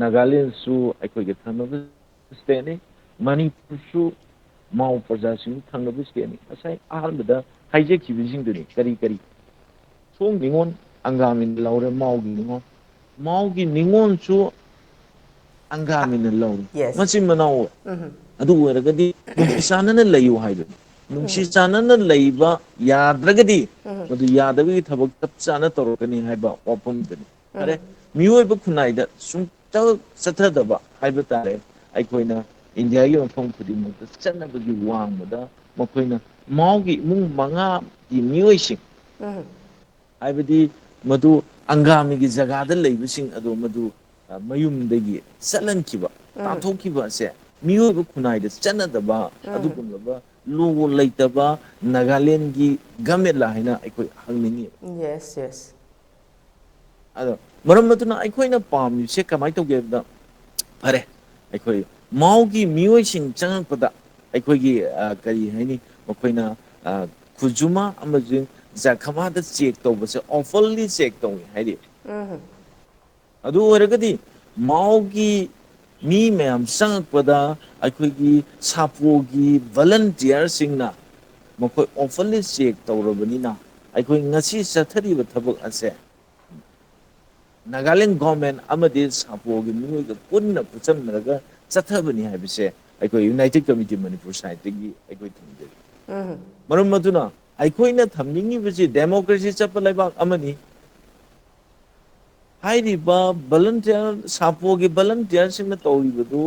Speaker 6: ꯅꯥꯒꯥꯂꯦꯟꯁꯨ ꯑꯩꯈꯣꯏꯒꯤ ꯊꯪꯅꯕ ꯁ꯭ꯇꯦꯠꯅꯤ ꯃꯅꯤꯄꯨꯔꯁꯨ ꯃꯥꯎ ꯄ꯭ꯔꯖꯥꯁꯤꯡ ꯊꯪꯅꯕ ꯁ꯭ꯇꯦꯠꯅꯤ ꯉꯁꯥꯏ ꯑꯍꯥꯟꯕꯗ ꯍꯥꯏꯖꯈꯤꯕꯁꯤꯡꯗꯨꯅꯤ ꯀꯔꯤ ꯀꯔꯤ ꯁꯣꯝ ꯅꯤꯉꯣꯜ ꯑꯪꯒꯥꯃꯤꯅ ꯂꯧꯔꯦ ꯃꯥꯎꯒꯤ ꯅꯤꯉꯣꯜ ꯃꯥꯎꯒꯤ ꯅꯤꯉꯣꯜꯁꯨ ꯑꯪꯒꯥꯃꯤꯅ ꯂꯧꯔꯤ
Speaker 3: Yes.
Speaker 6: ꯃꯆꯤꯟ ꯃꯅꯥꯎ ꯑꯗꯨ ꯑꯣꯏꯔꯒꯗꯤ ꯅꯨꯡꯁꯤ ꯆꯥꯟꯅꯅ ꯂꯩꯌꯨ ꯍꯥꯏꯕꯅꯤ ꯅꯨꯡꯁꯤ ꯆꯥꯟꯅꯅ ꯂꯩꯕ ꯌꯥꯗ꯭ꯔꯒꯗꯤ ꯃꯗꯨ ꯌꯥꯗꯕꯒꯤ ꯊꯕꯛ ꯆꯞ ꯆꯥꯅ ꯇꯧꯔꯛꯀꯅꯤ ꯍꯥꯏꯕ ꯋꯥꯐꯝꯗꯨꯅꯤ ꯐꯔꯦ ꯃꯤꯑꯣꯏꯕ ꯈꯨꯟꯅꯥꯏꯗ ꯁꯨꯡꯆꯠ ꯆꯠꯊꯗꯕ ꯍꯥꯏꯕ ꯇꯥꯔꯦ ꯑꯩꯈꯣꯏꯅ ꯏꯟꯗꯤꯌꯥꯒꯤ ꯃꯐꯝ ꯈꯨꯗꯤꯡꯃꯛꯇ ꯆꯠꯅꯕꯒꯤ ꯋꯥꯡꯃꯗ ꯃꯈꯣꯏꯅ ꯃꯥꯎꯒꯤ ꯏꯃꯨꯡ ꯃꯉꯥꯒꯤ ꯃꯤꯑꯣꯏꯁꯤꯡ ꯍꯥꯏꯕꯗꯤ ꯃꯗꯨ ꯑꯪꯒꯥꯃꯤꯒꯤ ꯖꯒꯥꯗ ꯂꯩꯕꯁꯤꯡ ꯑꯗꯣ ꯃꯗꯨ ꯃꯌꯨꯝꯗꯒꯤ ꯆꯠꯍꯟꯈꯤꯕ ꯇꯥꯟꯊꯣꯛꯈꯤꯕ ꯑꯁꯦ ꯃꯤꯑꯣꯏꯕ ꯈꯨꯟꯅꯥꯏꯗ ꯆꯠꯅꯗꯕ ꯑꯗꯨꯒꯨꯝꯂꯕ ꯂꯣ ꯂꯩꯇꯕ ꯅꯥꯒꯥꯂꯦꯟꯒꯤ ꯒꯃꯦꯟꯂꯥ ꯍꯥꯏꯅ ꯑꯩꯈꯣꯏ ꯍꯪꯅꯤꯡꯉꯤ
Speaker 3: Yes, yes.
Speaker 6: ꯑꯗꯣ ꯃꯔꯝ ꯑꯗꯨꯅ ꯑꯩꯈꯣꯏꯅ ꯄꯥꯝꯃꯤꯁꯦ ꯀꯃꯥꯏꯅ ꯇꯧꯒꯦ ꯍꯥꯏꯕꯗ ꯐꯔꯦ ꯑꯩꯈꯣꯏ ꯃꯥꯎꯒꯤ ꯃꯤꯑꯣꯏꯁꯤꯡ ꯆꯪꯉꯛꯄꯗ ꯑꯩꯈꯣꯏꯒꯤ ꯀꯔꯤ ꯍꯥꯏꯅꯤ ꯃꯈꯣꯏꯅ ꯈꯨꯖꯨꯃꯥ ꯑꯃꯁꯨꯡ ꯖꯈꯃꯥꯗ ꯆꯦꯛ ꯇꯧꯕꯁꯦ ꯑꯣꯐꯜꯂꯤ ꯆꯦꯛ ꯇꯧꯏ ꯍꯥꯏꯗꯤ ꯑꯗꯨ ꯑꯣꯏꯔꯒꯗꯤ ꯃꯥꯎꯒꯤ ꯃꯤ ꯃꯌꯥꯝ ꯆꯪꯉꯛꯄꯗ ꯑꯩꯈꯣꯏꯒꯤ ꯁꯥꯄꯣꯒꯤ ꯚꯂꯟꯇꯤꯌꯔꯁꯤꯡꯅ ꯃꯈꯣꯏ ꯑꯣꯐꯟꯂꯤ ꯆꯦꯛ ꯇꯧꯔꯕꯅꯤꯅ ꯑꯩꯈꯣꯏ ꯉꯁꯤ ꯆꯠꯊꯔꯤꯕ ꯊꯕꯛ ꯑꯁꯦ ꯅꯥꯒꯥꯂꯦꯟ ꯒꯣꯚꯔꯟꯃꯦꯟꯠ ꯑꯃꯗꯤ ꯁꯥꯄꯣꯒꯤ ꯃꯤꯑꯣꯏꯒ ꯄꯨꯟꯅ ꯈꯨꯠꯁꯝꯅꯔꯒ ꯆꯠꯊꯕꯅꯤ ꯍꯥꯏꯕꯁꯦ ꯑꯩꯈꯣꯏ ꯌꯨꯅꯥꯏꯇꯦꯠ ꯀꯝꯃꯤꯇꯤ ꯃꯅꯤꯄꯨꯔ ꯁꯥꯏꯠꯇꯒꯤ ꯑꯩꯈꯣꯏ ꯊꯝꯖꯔꯤ ꯃꯔꯝ ꯑꯗꯨꯅ ꯑꯩꯈꯣꯏꯅ ꯊꯝꯅꯤꯡꯉꯤꯕꯁꯤ ꯗꯦꯃꯣꯀ꯭ꯔꯦꯁꯤ ꯆꯠꯄ ꯂꯩꯕꯥꯛ ꯑꯃꯅꯤ ꯍꯥꯏꯔꯤꯕ ꯚꯂꯟꯇꯤꯌꯔ ꯁꯥꯄꯣꯒꯤ ꯚꯂꯟꯇꯤꯌꯔꯁꯤꯡꯅ ꯇꯧꯔꯤꯕꯗꯨ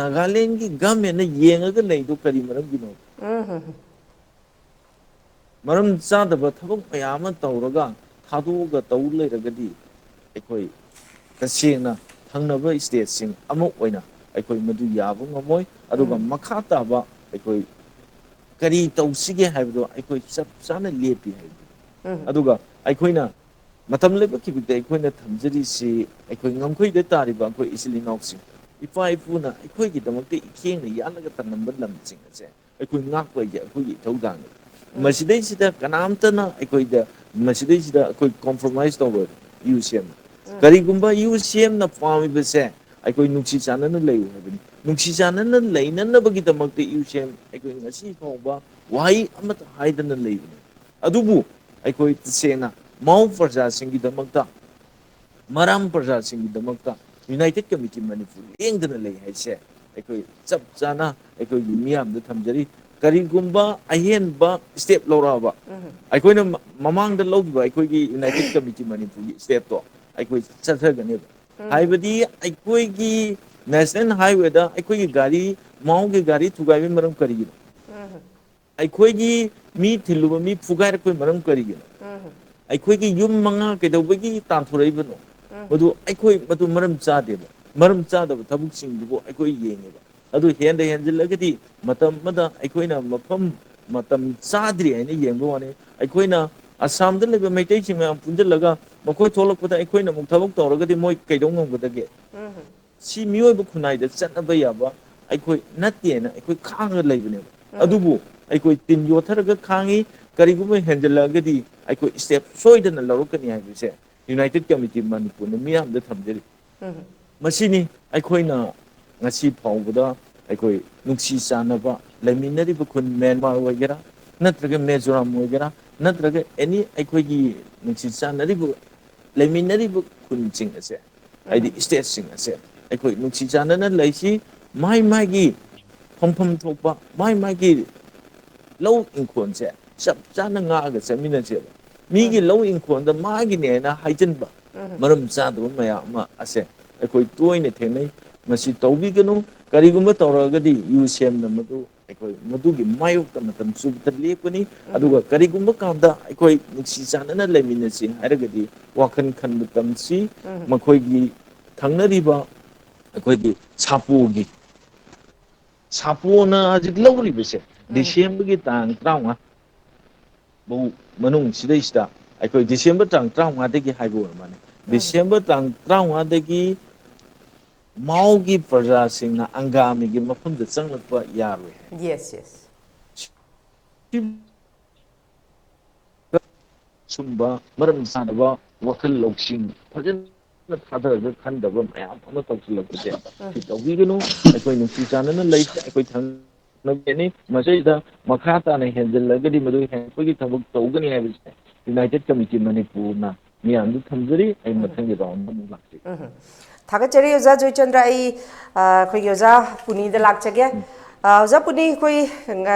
Speaker 6: ꯅꯥꯒꯥꯂꯦꯟꯒꯤ ꯒꯃꯦꯟꯅ ꯌꯦꯡꯉꯒ ꯂꯩꯗꯨ ꯀꯔꯤ ꯃꯔꯝꯒꯤꯅꯣ ꯃꯔꯝ ꯆꯥꯗꯕ ꯊꯕꯛ ꯃꯌꯥꯝ ꯑꯃ ꯇꯧꯔꯒ ꯊꯥꯗꯣꯛꯑꯒ ꯇꯧ ꯂꯩꯔꯒꯗꯤ ꯑꯩꯈꯣꯏ ꯇꯁꯦꯡꯅ ꯊꯪꯅꯕ ꯁ꯭ꯇꯦꯠꯁꯤꯡ ꯑꯃ ꯑꯣꯏꯅ ꯑꯩꯈꯣꯏ ꯃꯗꯨ ꯌꯥꯕ ꯉꯝꯃꯣꯏ ꯑꯗꯨꯒ ꯃꯈꯥ ꯇꯥꯕ ꯑꯩꯈꯣꯏ ꯀꯔꯤ ꯇꯧꯁꯤꯒꯦ ꯍꯥꯏꯕꯗꯣ ꯑꯩꯈꯣꯏ ꯆꯞ ꯆꯥꯅ ꯂꯦꯞꯄꯤ ꯍꯥꯏꯕꯗꯨ ꯑꯗꯨꯒ ꯑꯩꯈꯣꯏꯅ ꯃꯇꯝ ꯂꯩꯕꯛꯈꯤꯕꯗ ꯑꯩꯈꯣꯏꯅ ꯊꯝꯖꯔꯤꯁꯤ ꯑꯩꯈꯣꯏ ꯉꯝꯈꯩꯗ ꯇꯥꯔꯤꯕ ꯑꯩꯈꯣꯏ ꯏꯆꯤꯜ ꯏꯅꯥꯎꯁꯤꯡ ꯏꯄꯥ ꯏꯄꯨꯅ ꯑꯩꯈꯣꯏꯒꯤꯗꯃꯛꯇ ꯏꯈꯦꯡꯅ ꯌꯥꯜꯂꯒ ꯊꯝꯂꯝꯕ ꯂꯝꯁꯤꯡ ꯑꯁꯦ ꯑꯩꯈꯣꯏ ꯉꯥꯛꯄ ꯍꯥꯏꯁꯦ ꯑꯩꯈꯣꯏꯒꯤ ꯏꯊꯧꯗꯥꯡꯅꯤ ꯃꯁꯤꯗꯩꯁꯤꯗ ꯀꯅꯥꯝꯇꯅ ꯑꯩꯈꯣꯏꯗ ꯃꯁꯤꯗꯩꯁꯤꯗ ꯑꯩꯈꯣꯏ ꯀꯣꯝꯄ꯭ꯔꯣꯃꯥꯏꯁ ꯇꯧꯔꯣꯏ ꯌꯨ ꯁꯦꯝꯅ ꯀꯔꯤꯒꯨꯝꯕ ꯌꯨ ꯁꯦꯝꯅ ꯄꯥꯝꯃꯤꯕꯁꯦ ꯑꯩꯈꯣꯏ ꯅꯨꯡꯁꯤ ꯆꯥꯟꯅꯅ ꯂꯩꯌꯨ ꯍꯥꯏꯕꯅꯤ ꯅꯨꯡꯁꯤ ꯆꯥꯟꯅꯅ ꯂꯩꯅꯅꯕꯒꯤꯗꯃꯛꯇ ꯌꯨ ꯁꯦꯝ ꯑꯩꯈꯣꯏ ꯉꯁꯤ ꯐꯥꯎꯕ ꯋꯥꯍꯩ ꯑꯃꯠꯇ ꯍꯥꯏꯗꯅ ꯂꯩꯕꯅꯤ ꯑꯗꯨꯕꯨ ꯑꯩꯈꯣꯏ ꯇꯁꯦꯡꯅ ꯃꯥꯎ ꯄ꯭ꯔꯖꯥꯁꯤꯡꯒꯤꯗꯃꯛꯇ ꯃꯔꯥꯝ ꯄ꯭ꯔꯖꯥꯁꯤꯡꯒꯤꯗꯃꯛꯇ ꯌꯨꯅꯥꯏꯇꯦꯠ ꯀꯝꯃꯤꯇꯤ ꯃꯅꯤꯄꯨꯔ ꯂꯦꯡꯗꯅ ꯂꯩ ꯍꯥꯏꯁꯦ ꯑꯩꯈꯣꯏ ꯆꯞ ꯆꯥꯅ ꯑꯩꯈꯣꯏꯒꯤ ꯃꯤꯌꯥꯝꯗ ꯊꯝꯖꯔꯤ ꯀꯔꯤꯒꯨꯝꯕ ꯑꯍꯦꯟꯕ ꯁ꯭ꯇꯦꯞ ꯂꯧꯔꯛꯑꯕ ꯑꯩꯈꯣꯏꯅ ꯃꯃꯥꯡꯗ ꯂꯧꯈꯤꯕ ꯑꯩꯈꯣꯏꯒꯤ ꯌꯨꯅꯥꯏꯇꯦꯠ ꯀꯝꯃꯤꯇꯤ ꯃꯅꯤꯄꯨꯔꯒꯤ ꯁ꯭ꯇꯦꯞꯇꯣ ꯑꯩꯈꯣꯏ ꯆꯠꯊꯒꯅꯦꯕ ꯍꯥꯏꯕꯗꯤ ꯑꯩꯈꯣꯏꯒꯤ ꯅꯦꯁꯅꯦꯜ ꯍꯥꯏꯋꯦꯗ ꯑꯩꯈꯣꯏꯒꯤ ꯒꯥꯔꯤ ꯃꯥꯎꯒꯤ ꯒꯥꯔꯤ ꯊꯨꯒꯥꯏꯕꯒꯤ ꯃꯔꯝ ꯀꯔꯤꯒꯤꯅꯣ ꯑꯩꯈꯣꯏꯒꯤ ꯃꯤ ꯊꯤꯜꯂꯨꯕ ꯃꯤ ꯐꯨꯒꯥꯏꯔꯛꯄꯒꯤ ꯃꯔꯝ ꯀꯔꯤꯒꯤꯅꯣ ꯑꯩꯈꯣꯏꯒꯤ ꯌꯨꯝ ꯃꯉꯥ ꯀꯩꯗꯧꯕꯒꯤ ꯇꯥꯟꯊꯣꯔꯛꯏꯕꯅꯣ ꯃꯗꯨ ꯑꯩꯈꯣꯏ ꯃꯗꯨ ꯃꯔꯝ ꯆꯥꯗꯦꯕ ꯃꯔꯝ ꯆꯥꯗꯕ ꯊꯕꯛꯁꯤꯡꯗꯨꯕꯨ ꯑꯩꯈꯣই ꯌꯦꯡꯉꯦꯕ ꯑꯗꯨ ꯍꯦꯟꯖꯤꯜꯂꯒꯗꯤ ꯃꯇꯝ ꯑꯃꯗ ꯑꯩꯈꯣꯏꯅ ꯃꯇꯝ ꯆꯥꯗ꯭ꯔꯤ ꯍꯥꯏꯅ ꯌꯦꯡꯕ ꯋꯥꯅꯤ ꯑꯩꯈꯣꯏꯅ ꯑꯁꯥꯝꯗ ꯂꯩꯕ ꯃꯩꯇꯩꯁꯤꯡ ꯃꯌꯥꯝ ꯄꯨꯟꯁꯤꯜꯂꯒ ꯃꯈꯣꯏ ꯊꯣꯛꯂꯛꯄꯗ ꯑꯩꯈꯣꯏꯅ ꯑꯃꯨꯛ ꯊꯕꯛ ꯇꯧꯔꯒꯗꯤ ꯃꯣꯏ ꯀꯩꯗꯧ ꯉꯝꯒꯗꯒꯦ ꯁꯤ ꯃꯤꯑꯣꯏꯕ ꯈꯨꯟꯅꯥꯏꯗ ꯆꯠꯅꯕ ꯌꯥꯕ ꯑꯩꯈꯣꯏ ꯅꯠꯇꯦꯅ ꯑꯩꯈꯣꯏ ꯈꯥꯡꯉꯒ ꯂꯩꯕꯅꯦꯕ ꯑꯗꯨꯕꯨ ꯑꯩꯈꯣꯏ ꯇꯤꯟ ꯌꯣꯠꯊꯔꯒ ꯈꯥꯡꯉꯤ ꯀꯔꯤꯒꯨꯝꯕ ꯍꯦꯟꯖꯜꯂꯛꯑꯒꯗꯤ ꯑꯩꯈꯣꯏ ꯁ꯭ꯇꯦꯞ ꯁꯣꯏꯗꯅ ꯂꯧꯔꯛꯀꯅꯤ ꯍꯥꯏꯕꯁꯦ ꯌꯨꯅꯥꯏꯇꯦꯠ ꯀꯝꯃꯤꯇꯤ ꯃꯅꯤꯄꯨꯔꯅ ꯃꯤꯌꯥꯝꯗ ꯊꯝꯖꯔꯤ ꯃꯁꯤꯅꯤ ꯑꯩꯈꯣꯏꯅ ꯉꯁꯤ ꯐꯥꯎꯕꯗ ꯑꯩꯈꯣꯏ ꯅꯨꯡꯁꯤ ꯆꯥꯟꯅꯕ ꯂꯩꯃꯤꯟꯅꯔꯤꯕ ꯈꯨꯟ ꯃꯦꯟꯃꯥꯔ ꯑꯣꯏꯒꯦꯔꯥ ꯅꯠꯇ꯭ꯔꯒ ꯃꯦꯖꯣꯔꯥꯝ ꯑꯣꯏꯒꯦꯔꯥ ꯅꯠꯇ꯭ꯔꯒ ꯑꯦꯅꯤ ꯑꯩꯈꯣꯏꯒꯤ ꯅꯨꯡꯁꯤ ꯆꯥꯟꯅꯔꯤꯕ ꯂꯩꯃꯤꯟꯅꯔꯤꯕ ꯈꯨꯟꯁꯤꯡ ꯑꯁꯦ ꯍꯥꯏꯗꯤ ꯁ꯭ꯇꯦꯠꯁꯤꯡ ꯑꯁꯦ ꯑꯩꯈꯣꯏ ꯅꯨꯡꯁꯤ ꯆꯥꯟꯅꯅ ꯂꯩꯁꯤ ꯃꯥꯒꯤ ꯐꯪꯐꯝ ꯊꯣꯛꯄ ꯃꯥꯒꯤ ꯂꯧ ꯏꯪꯈꯣꯜꯁꯦ ꯆꯞ ꯆꯥꯅ ꯉꯥꯛꯑꯒ ꯆꯠꯃꯤꯟꯅꯁꯦꯕ ꯃꯤꯒꯤ ꯂꯧ ꯏꯪꯈꯣꯜꯗ ꯃꯥꯒꯤꯅꯦꯅ ꯍꯥꯏꯖꯤꯟꯕ ꯃꯔꯝ ꯆꯥꯗꯕ ꯃꯌꯥꯝ ꯑꯃ ꯑꯁꯦ ꯑꯩꯈꯣꯏ ꯇꯣꯏꯅ ꯊꯦꯡꯅꯩ ꯃꯁꯤ ꯇꯧꯕꯤꯒꯅꯨ ꯀꯔꯤꯒꯨꯝꯕ ꯇꯧꯔꯒꯗꯤ ꯌꯨ ꯁꯦꯝꯅ ꯃꯗꯨ ꯑꯩꯈꯣꯏ ꯃꯗꯨꯒꯤ ꯃꯥꯌꯣꯛꯇ ꯃꯇꯝ ꯆꯨꯞꯄꯗ ꯂꯦꯞꯀꯅꯤ ꯑꯗꯨꯒ ꯀꯔꯤꯒꯨꯝꯕ ꯀꯥꯟꯗ ꯑꯩꯈꯣꯏ ꯅꯨꯡꯁꯤ ꯆꯥꯟꯅꯅ ꯂꯩꯃꯤꯟꯅꯁꯤ ꯍꯥꯏꯔꯒꯗꯤ ꯋꯥꯈꯜ ꯈꯟꯕ ꯇꯝꯁꯤ ꯃꯈꯣꯏꯒꯤ ꯊꯪꯅꯔꯤꯕ ꯑꯩꯈꯣꯏꯒꯤ ꯁꯥꯄꯣꯅ ꯍꯧꯖꯤꯛ ꯂꯧꯔꯤꯕꯁꯦ ꯗꯤꯁꯦꯝꯕꯔꯒꯤ ꯇꯥꯡ 35 ꯕꯧ ꯃꯅꯨꯡꯁꯤꯗꯩꯁꯤꯗ ꯑꯩꯈꯣꯏ ꯗꯤꯁꯦꯝꯕꯔ ꯇꯥꯡ 35ꯗꯒꯤ ꯍꯥꯏꯕ ꯑꯣꯏꯔ ꯃꯥꯜꯂꯦ ꯗꯤꯁꯦꯝꯕꯔ ꯇꯥꯡ 35ꯗꯒꯤ ꯃꯥꯎꯒꯤ ꯄ꯭ꯔꯖꯥꯁꯤꯡꯅ ꯑꯪꯒꯥꯃꯤꯒꯤ ꯃꯐꯝꯗ ꯆꯪꯂꯛꯄ ꯌꯥꯔꯣꯏ
Speaker 3: Yes, yes.
Speaker 6: ꯁꯨꯝꯕ ꯃꯔꯝ ꯆꯥꯗꯕ ꯋꯥꯈꯜ ꯂꯧꯁꯤꯡ ꯐꯖꯅ ꯊꯥꯗꯔꯒ ꯈꯟꯗꯕ ꯃꯌꯥꯝ ꯑꯃ ꯇꯧꯁꯤꯜꯂꯛꯄꯁꯦ ꯁꯤ ꯇꯧꯕꯤꯒꯅꯨ ꯑꯩꯈꯣꯏ ꯅꯨꯡꯁꯤ ꯆꯥꯟꯅꯅ ꯂꯩ ꯑꯩꯈꯣꯏ ꯊꯪꯅꯕꯅꯤ ꯃꯁꯤꯗ ꯃꯈꯥ ꯇꯥꯅ ꯍꯦꯟꯖꯜꯂꯒꯗꯤ ꯃꯗꯨ ꯍꯦꯟꯒꯠꯄꯒꯤ ꯊꯕꯛ ꯇꯧꯒꯅꯤ ꯍꯥꯏꯕꯁꯦ ꯌꯨꯅꯥꯏꯇꯦꯠ ꯀꯃꯤꯇꯤ ꯃꯅꯤꯄꯨꯔꯅ ꯃꯤꯌꯥꯝꯗ ꯊꯝꯖꯔꯤ ꯑꯩ ꯃꯊꯪꯒꯤ ꯔꯥꯎꯟꯗ ꯑꯃꯨꯛ ꯂꯥꯛꯆꯒꯦ
Speaker 3: ꯊꯥꯒꯠꯆꯔꯤ ꯑꯣꯖꯥ ꯖꯣꯏꯆꯟꯗ꯭ꯔ ꯑꯩ ꯑꯩꯈꯣꯏꯒꯤ ꯑꯣꯖꯥ ꯄꯨꯅꯤꯗ ꯂꯥꯛꯆꯒꯦ ꯑꯣꯖꯥ ꯄꯨꯅꯤ ꯑꯩꯈꯣꯏ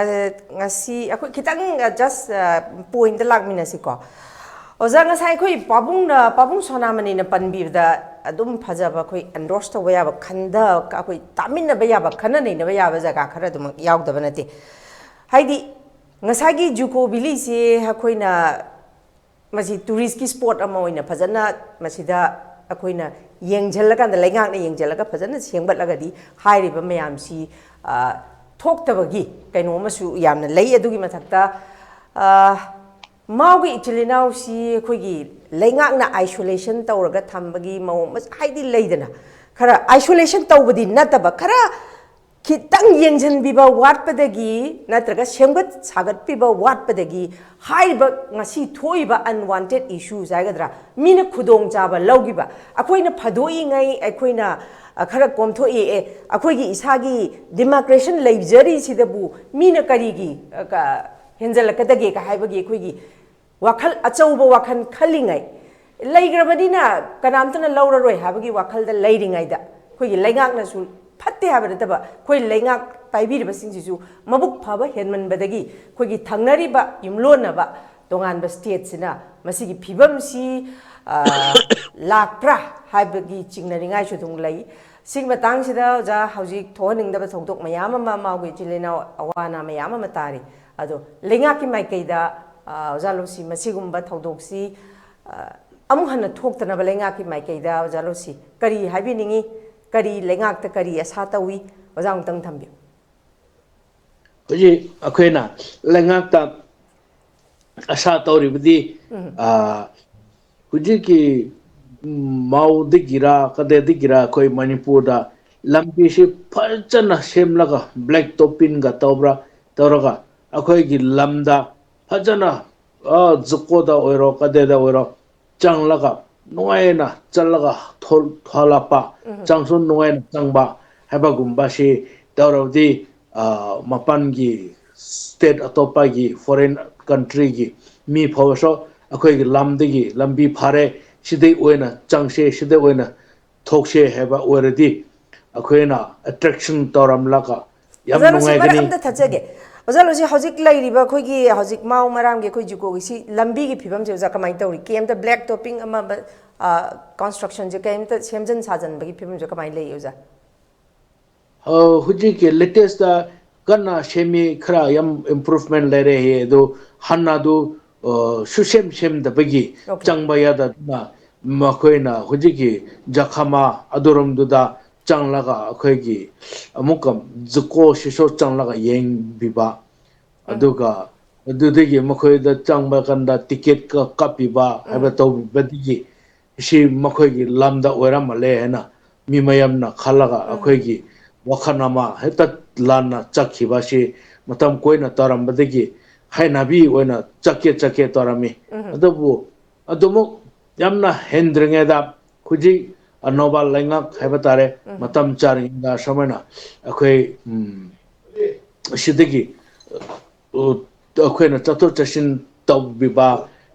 Speaker 3: ꯉꯁꯤ ꯑꯩꯈꯣꯏ ꯈꯤꯇꯪ ꯖꯁ ꯄꯣꯏꯟꯇ ꯂꯥꯛꯃꯤꯟꯅꯁꯤꯀꯣ ꯑꯣꯖꯥ ꯉꯁꯥꯏ ꯑꯩꯈꯣꯏ ꯄꯥꯕꯨꯡ ꯁꯣꯅꯥꯃꯅꯤꯅ ꯄꯟꯕꯤꯕꯗ ꯑꯗꯨꯝ ꯐꯖꯕ ꯑꯩꯈꯣꯏ ꯑꯦꯟꯗꯣꯔꯁ ꯇꯧꯕ ꯌꯥꯕ ꯑꯩꯈꯣꯏ ꯇꯥꯃꯤꯟꯅꯕ ꯌꯥꯕ ꯈꯟꯅ ꯅꯩꯅꯕ ꯌꯥꯕ ꯖꯒꯥ ꯈꯔ ꯑꯗꯨꯃꯛ ꯌꯥꯎꯗꯕ ꯅꯠꯇꯦ ꯍꯥꯏꯗꯤ ꯉꯁꯥꯏꯒꯤ ꯖꯨꯀꯣ ꯚꯤꯂꯤꯁꯦ ꯑꯩꯈꯣꯏꯅ ꯃꯁꯤ ꯇꯨꯔꯤꯁꯀꯤ ꯁ꯭ꯄꯣꯠ ꯑꯃ ꯑꯣꯏꯅ ꯐꯖꯅ ꯃꯁꯤꯗ ꯑꯩꯈꯣꯏꯅ ꯌꯦꯡꯁꯤꯜꯂꯀꯥꯟꯗ ꯂꯩꯉꯥꯛꯅ ꯌꯦꯡꯁꯤꯜꯂꯒ ꯐꯖꯅ ꯁꯦꯝꯒꯠꯂꯒꯗꯤ ꯍꯥꯏꯔꯤꯕ ꯃꯌꯥꯝꯁꯤ ꯊꯣꯛꯇꯕꯒꯤ ꯀꯩꯅꯣ ꯑꯃꯁꯨ ꯌꯥꯝꯅ ꯂꯩ ꯑꯗꯨꯒꯤ ꯃꯊꯛꯇ ꯃꯥꯎꯒꯤ ꯏꯆꯤꯜ ꯏꯅꯥꯎꯁꯤ ꯑꯩꯈꯣꯏꯒꯤ ꯂꯩꯉꯥꯛꯅ ꯑꯥꯏꯁꯣꯂꯦꯁꯟ ꯇꯧꯔꯒ ꯊꯝꯕꯒꯤ ꯃꯑꯣꯡ ꯍꯥꯏꯗꯤ ꯂꯩꯗꯅ ꯈꯔ ꯑꯥꯏꯁꯣꯂꯦꯁꯟ ꯇꯧꯕꯗꯤ ꯅꯠꯇꯕ ꯈꯔ ꯈꯤꯇꯪ ꯌꯦꯡꯁꯤꯟꯕꯤꯕ ꯋꯥꯠꯄꯗꯒꯤ ꯅꯠꯇ꯭ꯔꯒ ꯁꯦꯝꯒꯠ ꯁꯥꯒꯠꯄꯤꯕ ꯋꯥꯠꯄꯗꯒꯤ ꯍꯥꯏꯔꯤꯕ ꯉꯁꯤ ꯊꯣꯛꯏꯕ ꯑꯟꯋꯥꯟꯇꯦꯠ ꯏꯁꯨꯁ ꯍꯥꯏꯒꯗ꯭ꯔꯥ ꯃꯤꯅ ꯈꯨꯗꯣꯡꯆꯥꯕ ꯂꯧꯈꯤꯕ ꯑꯩꯈꯣꯏꯅ ꯐꯥꯗꯣꯛꯏꯉꯩ ꯑꯩꯈꯣꯏꯅ ꯈꯔ ꯀꯣꯝꯊꯣꯛꯏ ꯑꯩꯈꯣꯏꯒꯤ ꯏꯁꯥꯒꯤ ꯗꯦꯃꯣꯀ꯭ꯔꯦꯁꯟ ꯂꯩꯖꯔꯤꯁꯤꯗꯕꯨ ꯃꯤꯅ ꯀꯔꯤꯒꯤ ꯍꯦꯟꯖꯜꯂꯛꯀꯗꯒꯦ ꯍꯥꯏꯕꯒꯤ ꯑꯩꯈꯣꯏꯒꯤ ꯋꯥꯈꯜ ꯑꯆꯧꯕ ꯋꯥꯈꯜ ꯈꯜꯂꯤꯉꯩ ꯂꯩꯈ꯭ꯔꯕꯅꯤꯅ ꯀꯅꯥꯝꯇꯅ ꯂꯧꯔꯔꯣꯏ ꯍꯥꯏꯕꯒꯤ ꯋꯥꯈꯜꯗ ꯂꯩꯔꯤꯉꯩꯗ ꯑꯩꯈꯣꯏꯒꯤ ꯂꯩꯉꯥꯛꯅꯁꯨ ꯐꯠꯇꯦ ꯍꯥꯏꯕ ꯅꯠꯇꯕ ꯑꯩꯈꯣꯏ ꯂꯩꯉꯥꯛ ꯄꯥꯏꯕꯤꯔꯤꯕꯁꯤꯡꯁꯤꯁꯨ ꯃꯕꯨꯛ ꯐꯕ ꯍꯦꯟꯃꯟꯕꯗꯒꯤ ꯑꯩꯈꯣꯏꯒꯤ ꯊꯪꯅꯔꯤꯕ ꯌꯨꯝꯂꯣꯟꯅꯕ ꯇꯣꯉꯥꯟꯕ ꯁ꯭ꯇꯦꯠꯁꯤꯅ ꯃꯁꯤꯒꯤ ꯐꯤꯕꯝꯁꯤ ꯂꯥꯛꯄ꯭ꯔꯥ ꯍꯥꯏꯕꯒꯤ ꯆꯤꯡꯅꯅꯤꯡꯉꯥꯏꯁꯨ ꯑꯗꯨꯝ ꯂꯩ ꯁꯤꯒꯤ ꯃꯇꯥꯡꯁꯤꯗ ꯑꯣꯖꯥ ꯍꯧꯖꯤꯛ ꯊꯣꯛꯍꯟꯅꯤꯡꯗꯕ ꯊꯧꯗꯣꯛ ꯃꯌꯥꯝ ꯑꯃ ꯃꯥꯎꯒꯤ ꯏꯆꯤꯜ ꯏꯅꯥꯎ ꯑꯋꯥ ꯑꯅꯥ ꯃꯌꯥꯝ ꯑꯃ ꯇꯥꯔꯤ ꯑꯗꯣ ꯂꯩꯉꯥꯛꯀꯤ ꯃꯥꯏꯀꯩꯗ ꯑꯣꯖꯥ ꯂꯣꯁꯤ ꯃꯁꯤꯒꯨꯝꯕ ꯊꯧꯗꯣꯛꯁꯤ ꯑꯃꯨꯛ ꯍꯟꯅ ꯊꯣꯛꯇꯅꯕ ꯂꯩꯉꯥꯛꯀꯤ ꯃꯥꯏꯀꯩꯗ ꯑꯣꯖꯥ ꯂꯣꯁꯤ ꯀꯔꯤ ꯍꯥꯏꯕꯤꯅꯤꯡꯉꯤ ꯀꯔꯤ ꯂꯩꯉꯥꯛꯇ ꯀꯔꯤ ꯑꯁꯥ ꯇꯧꯏ ꯑꯣꯖꯥ ꯑꯃꯨꯛꯇꯪ ꯊꯝꯕꯤꯌꯨ
Speaker 4: ꯍꯧꯖꯤꯛ ꯑꯩꯈꯣꯏꯅ ꯂꯩꯉꯥꯛꯇ ꯑꯁꯥ ꯇꯧꯔꯤꯕꯗꯤ ꯍꯧꯖꯤꯛꯀꯤ ꯃꯥꯎꯗꯒꯤꯔ ꯀꯗꯥꯏꯗꯒꯤꯔ ꯑꯩꯈꯣꯏ ꯃꯅꯤꯄꯨꯔꯗ ꯂꯝꯕꯤꯁꯤ ꯐꯖꯅ ꯁꯦꯝꯂꯒ ꯕ꯭ꯂꯦꯛ ꯇꯣꯞꯄꯤꯡꯒ ꯇꯧꯔꯒ ꯑꯩꯈꯣꯏꯒꯤ ꯂꯝꯗ ꯐꯖꯅ ꯖꯨꯀꯣꯗ ꯑꯣꯏꯔꯣ ꯀꯗꯥꯏꯗ ꯑꯣꯏꯔꯣ ꯆꯪꯂꯒ ꯅꯨꯡꯉꯥꯏꯅ ꯆꯠꯂꯒ ꯊꯣꯛꯂꯛꯄ ꯆꯪꯁꯨ ꯅꯨꯡꯉꯥꯏꯅ ꯆꯪꯕ ꯍꯥꯏꯕꯒꯨꯝꯕꯁꯤ ꯇꯧꯔꯕꯗꯤ ꯃꯄꯥꯟꯒꯤ ꯁ꯭ꯇꯦꯠ ꯑꯇꯣꯞꯄꯒꯤ ꯐꯣꯔꯦꯟ ꯀꯟꯇ꯭ꯔꯤꯒꯤ ꯃꯤ ꯐꯥꯎꯕꯁꯨ ꯑꯩꯈꯣꯏꯒꯤ ꯂꯝꯗꯒꯤ ꯂꯝꯕꯤ ꯐꯥꯔꯦ ꯁꯤꯗꯩ ꯑꯣꯏꯅ ꯆꯪꯁꯦ ꯁꯤꯗ ꯑꯣꯏꯅ ꯊꯣꯛꯁꯦ ꯍꯥꯏꯕ ꯑꯣꯏꯔꯗꯤ ꯑꯩꯈꯣꯏꯅ ꯑꯦꯇ꯭ꯔꯦꯛꯁꯟ ꯇꯧꯔꯝꯂꯒ ꯌꯥꯝ
Speaker 3: ꯑꯣꯖꯥ ꯂꯣꯁꯤ ꯃꯔꯛ
Speaker 4: ꯅꯨꯡꯉꯥꯏꯒꯅꯤ
Speaker 3: ꯑꯝꯇ ꯊꯠꯆꯒꯦ ꯑꯣꯖꯥ ꯂꯣꯁꯤ ꯍꯧꯖꯤꯛ ꯂꯩꯔꯤꯕ ꯑꯩꯈꯣꯏꯒꯤ ꯍꯧꯖꯤꯛ ꯃꯥꯎ ꯃꯔꯥꯝꯒꯤ ꯑꯩꯈꯣꯏ ꯖꯨꯀꯣꯒꯤꯁꯤ ꯂꯝꯕꯤꯒꯤ ꯐꯤꯕꯝꯁꯦ ꯑꯣꯖꯥ ꯀꯃꯥꯏꯅ ꯇꯧꯔꯤ ꯀꯩꯝꯇ ꯕ꯭ꯂꯦꯛ ꯇꯣꯞꯄꯤꯡ ꯑꯃ ꯀꯟꯁꯇ꯭ꯔꯛꯁꯟꯁꯦ ꯀꯩꯝꯇ ꯁꯦꯝꯖꯤꯟ ꯁꯥꯖꯟꯕꯒꯤ ꯐꯤꯕꯝꯁꯦ ꯀꯃꯥꯏꯅ ꯂꯩ ꯑꯣꯖꯥ
Speaker 4: ꯍꯧꯖꯤꯛꯀꯤ ꯂꯦꯇꯦꯁꯇ ꯀꯟꯅ ꯁꯦꯝꯃꯤ ꯈꯔ ꯌꯥꯝ ꯏꯝꯄ꯭ꯔꯨꯚꯃꯦꯟ ꯂꯩꯔꯦ ꯑꯗꯨ ꯍꯥꯟꯅ ꯑꯗꯨ ꯁꯦꯝꯗꯕꯒꯤ
Speaker 3: ꯑꯣꯀꯦ
Speaker 4: ꯆꯪꯕ ꯌꯥꯗꯗꯅ ꯃꯈꯣꯏꯅ ꯍꯧꯖꯤꯛꯀꯤ ꯖꯈꯃꯥ ꯑꯗꯨꯔꯣꯝꯗꯨꯗ ꯆꯪꯂꯒ ꯑꯩꯈꯣꯏꯒꯤ ꯑꯃꯨꯛꯀ ꯖꯨꯀꯣꯁꯤꯁꯨ ꯆꯪꯂꯒ ꯌꯦꯡꯕꯤꯕ ꯑꯗꯨꯒ ꯑꯗꯨꯗꯒꯤ ꯃꯈꯣꯏꯗ ꯆꯪꯕ ꯀꯥꯟꯗ ꯇꯤꯀꯦꯠ ꯀꯥꯞꯄꯤꯕ ꯍꯥꯏꯕ ꯇꯧꯕꯤꯕꯗꯒꯤ ꯁꯤ ꯃꯈꯣꯏꯒꯤ ꯂꯝꯗ ꯑꯣꯏꯔꯝꯃꯜꯂꯦ ꯍꯥꯏꯅ ꯃꯤ ꯃꯌꯥꯝꯅ ꯈꯜꯂꯒ ꯑꯩꯈꯣꯏꯒꯤ ꯋꯥꯈꯜ ꯑꯃ ꯍꯦꯛꯇ ꯂꯥꯟꯅ ꯆꯠꯈꯤꯕꯁꯤ ꯃꯇꯝ ꯀꯣꯏꯅ ꯇꯧꯔꯝꯕꯗꯒꯤ ꯍꯩꯅꯕꯤ ꯑꯣꯏꯅ ꯆꯠꯀꯦ ꯇꯧꯔꯝꯃꯤ ꯑꯗꯨꯕꯨ ꯑꯗꯨꯃꯨꯛ ꯌꯥꯝꯅ ꯍꯦꯟꯗ꯭ꯔꯤꯉꯩꯗ ꯍꯧꯖꯤꯛ ꯑꯅꯧꯕ ꯂꯩꯉꯥꯛ ꯍꯥꯏꯕ ꯇꯥꯔꯦ ꯃꯇꯝ ꯆꯥꯔꯤꯉꯩꯗ ꯁꯨꯃꯥꯏꯅ ꯑꯩꯈꯣꯏ ꯑꯁꯤꯗꯒꯤ ꯑꯩꯈꯣꯏꯅ ꯆꯠꯊꯣꯛ ꯆꯠꯁꯤꯟ ꯇꯧꯕꯤꯕ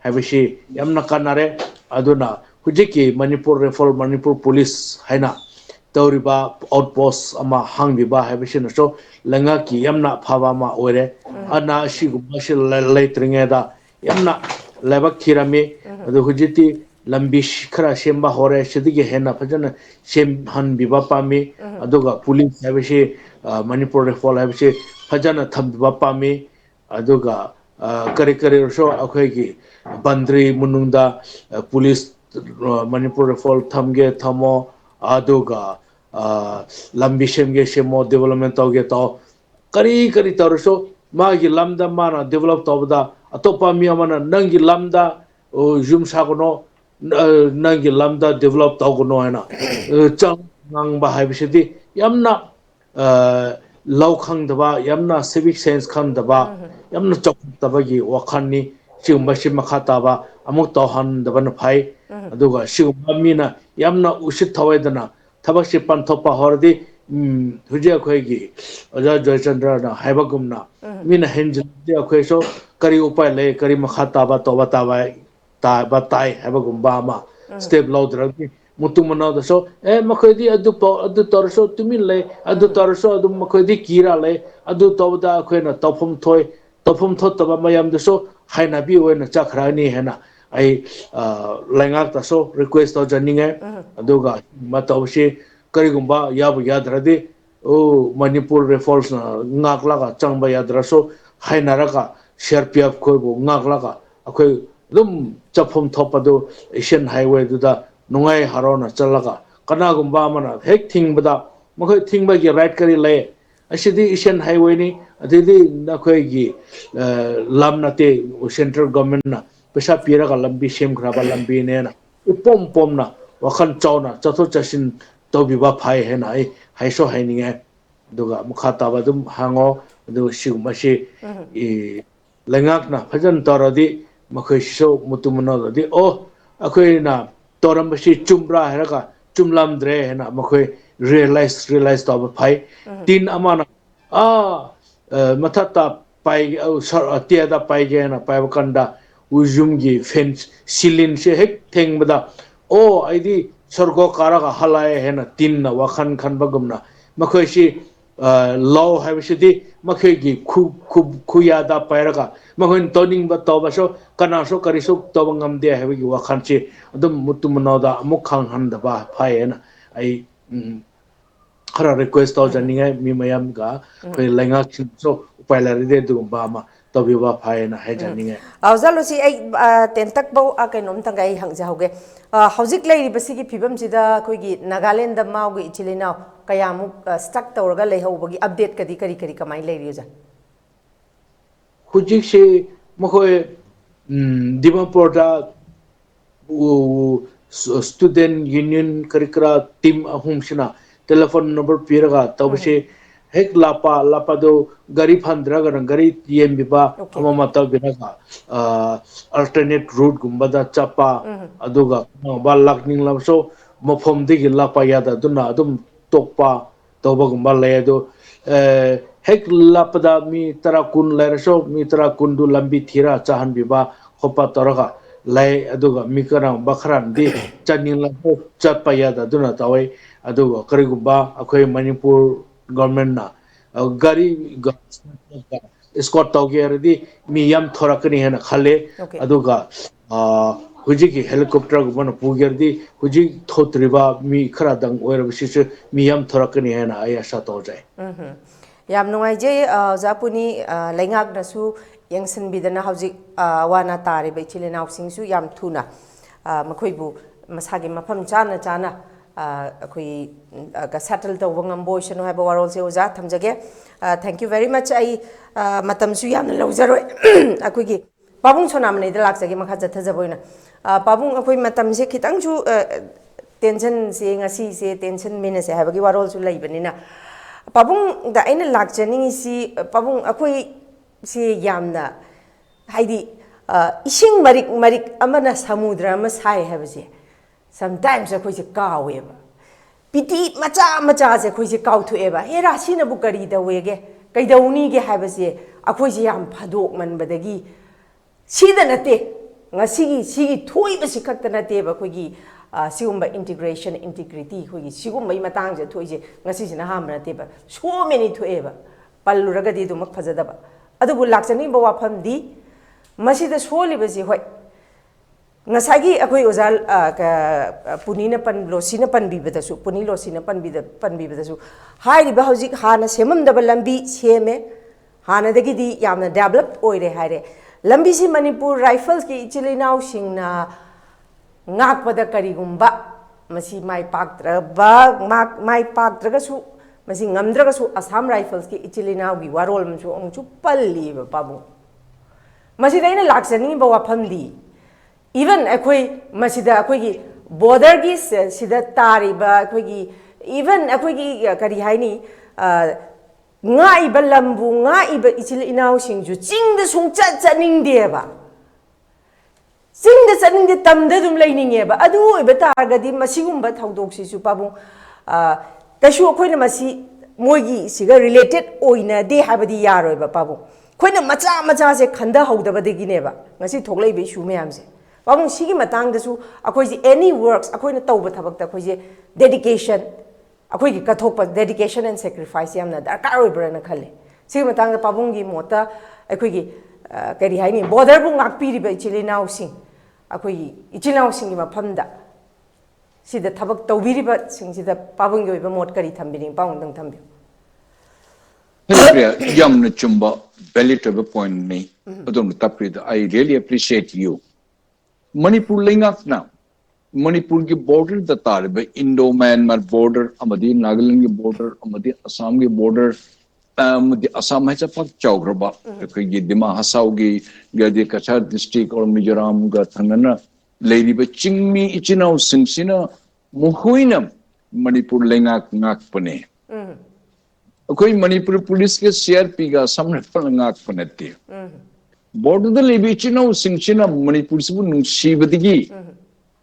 Speaker 4: ꯍꯥꯏꯕꯁꯤ ꯌꯥꯝꯅ ꯀꯥꯟꯅꯔꯦ ꯑꯗꯨꯅ ꯍꯧꯖꯤꯛꯀꯤ ꯃꯅꯤꯄꯨꯔ ꯔꯤꯐꯣꯜ ꯃꯅꯤꯄꯨꯔ ꯄꯨꯂꯤꯁ ꯍꯥꯏꯅ tawriba outpost ama hangbiba habishin so langa ki yamna phaba ma ore ana shiguma shil leitringe da yamna lebak thirami adu hujiti lambi khara shemba hore shidige hena phajana shem han biba pami aduga police habishi manipur refol habishi phajana thambiba pami aduga kari kari so akhoi ki bandri munungda police manipur refol thamge thamo aduga lambi shemge shemo development tawge taw kari kari tawso magi lamda mana develop tawda atopa mi amana nangi lamda jum sagono nangi lamda develop tawgono hena chang ngang ba haibishidi yamna law khangdaba yamna civic sense khangdaba yamna choktabagi wakhanni sigumba sim makhataba amuk tawhan daba na phai aduga sigumba mina yamna usit thawedana tabakshi panthopa hordi huje akhoi oja joychandra na haibagumna mina henjdi akhoi so kari upai le kari makhataba toba taba tai haibagumba ma step lawdragi mutumana da so makhodi adu torso tumin le adu torso adu makhodi kira le adu tawda akhoi na tawphum thotaba mayam da so haina bi oina chakhrani hena ai lengak ta so request to janinge aduga matawshi karigumba yabu yadradi manipur reforms na ngaklaga changba yadraso hainaraga sharpiap khoibu ngaklaga akhoi dum chapum thopadu asian highway duda nungai harona chalaga kanagumba mana hek thingbada makhoi thingba gi right kari le asidi asian highway ni adidi nakhoi gi lamnate central government na pesa piraga lambi sem khraba lambi ne na upom na wakhan chawna chatho chasin tobiba phai hena ai haiso haininge duga mukhataba dum hango du sigmashi lengak na phajan toradi makhoi so mutumna di akhoi na torambashi chumbra heraga chumlam dre hena makhoi realize to phai tin amana mathata pai tia da pai ge na pai bakanda ujum gi fence silin se hek thengbada aidi sorgo karaga halaye hena tin na wakhan khan bagumna makhoi si law habishidi makhoi gi khuyada pairaga makhoi toning ba tobaso kanaso kariso tobangam de habi wakhan chi adum mutumna da mukhang handa ba phaena ai khara request to janinga mi mayam ga khoi lenga so upailari de du ba ma tobiba phaena hai janinga
Speaker 3: awzalosi ai tentak bo kainom tangai hangja hoge hauzik lei basi gi phibam sida khoigi Nagaland da mau gi chilina kayamuk stuck tawraga lei hobagi update kari kamai lei riya
Speaker 4: hujik se makhoi dimapur da student union karikra team ahum sina telephone number piraga tabse hek lapa do gari phandra gari yembiba amama tabinaga alternate route gumbada chapa aduga ba lakning lamso mofom digi lapa yada duna adum tokpa toba gumba ledo hek lapada mi tara kun lerso mi tara kundu lambi thira chahan biba khopa taraga lai aduga mikara bakran di chaning lampo chapa yada duna tawai aduga karigumba akhoi manipur government na gari escort tawge di mi yam thorakani hena khale aduga hujiki helicopter gumana pugerdi huji thotriba mi khara dang oira bisu mi yam thorakani hena aya sa tawjai
Speaker 3: yam nungai je japuni lengak nasu yangsin bidana hauzik wana tare bai chilenaw singsu yam thuna makhoibu masagi mafam chana akhui ga settle to wangam boy shano ha warol se oja thamjage thank you very much ai matam su yam lawjaroi akhui gi pabung sonamani da laksagi makha jathajaboina pabung akhui matam se khitang su tension se ngasi se tension mena se ha bagi warol su laibanina pabung da aina lakjani si pabung akhui se yamna haidi ising marik amana samudra ama sai ha basi sometimes akoi se kaweba piti macha se khoi se kawthu eba hera sina bu kari da wege kai dauni ge habase akoi se yam phadok man badagi sida nate ngasi gi thoi ba sikhak ta nate ba khoi gi sigumba integration integrity khoi sigumba matang je thoi je ngasi jina hamra te ba so many thoe ba palluraga di dumak phajada ba adu bu lakchani ba wafam di masida soli ba ji hoi ngasagi akoi ozal Puni na Pan Losii na pan bibada su Puni Losii na pan bibada su hai ba hojik hana semam da lambi seme hana dagi di yamna develop oire haire lambi si Manipur rifles ki ichilinau singna ngak pada karigumba masi mai paktra ba mai paktra ga su masi ngamdra ga su Assam rifles ki ichilinau gi warol mchu ongchu palli ba pabu masi daina laksani ba wafam di even akoi masida akoi gi border gi sida tari ba akoi gi even akoi gi kari haini ngai ba lambu ngai ba ichilinau singju chingda sung chaning de ba singda chaning de tamda dum laininge ba adu iba targadi masigumba thaudok si su pabu kashu akoi na masi moigi siga related oina de habadi yaroi ba pabu khoina macha se khanda hauda ba de gi ne ba ngasi thoklai be shu me amse pabu sigi matang da su akoi ji any works akoi na tauba thabak ta akoi je dedication akoi gi kathokpa dedication and sacrifice yamna darkar oi bra na khale sigi matang da pabung gi mota akoi gi kari haini border bu ngak pi ri ba ichilinau sing akoi gi ichilinau sing gi mafamda sida thabak tawbiri ba sing sida pabung gi ba mot kari thambini paung dang thambi
Speaker 5: yamna chumba valid point ni adom tapri I really appreciate you Manipur lengak na Manipur ki border da tarbe Indo-Myanmar border amadi Nagaland ki border amadi Assam ki border amadi Assam hai chapak chaugraba kai gi dima hasau gi gadi Kachar district or Mizoram ga thangana lady ba chingmi ichinau singsina muhuinam Manipur lengak ngak pane koi Manipur police ke CRP ga samne pal ngak panati border da lebi ichinau singsina Manipur sibu nungsibadigi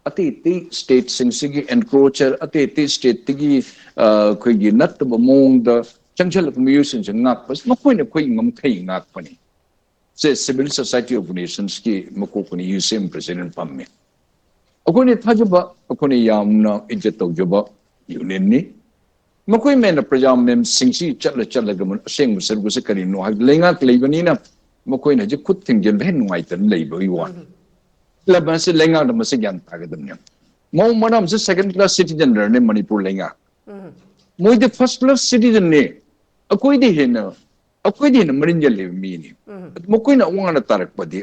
Speaker 5: ati state singsigi encroacher ati state tigi koi gi nat ba mong da changchal commission ngak pas makoi na koi ngam khai ngak pani se civil society organizations ki makokoni USM president pamme akoni thajaba akoni yamna ijat tawjaba union ni makoi mena prajam mem singsi chatla gamun seng musar gu se kari no hag lengak leibani na makoi na je khut thingjen ben nuai tan leibai wan laban se lengak na mase gyan tagadam ne mo manam se second class citizen ne Manipur lengak moi de first class citizen ne akoi de hena marinjal le mi ni makoi na wanga na tarak padi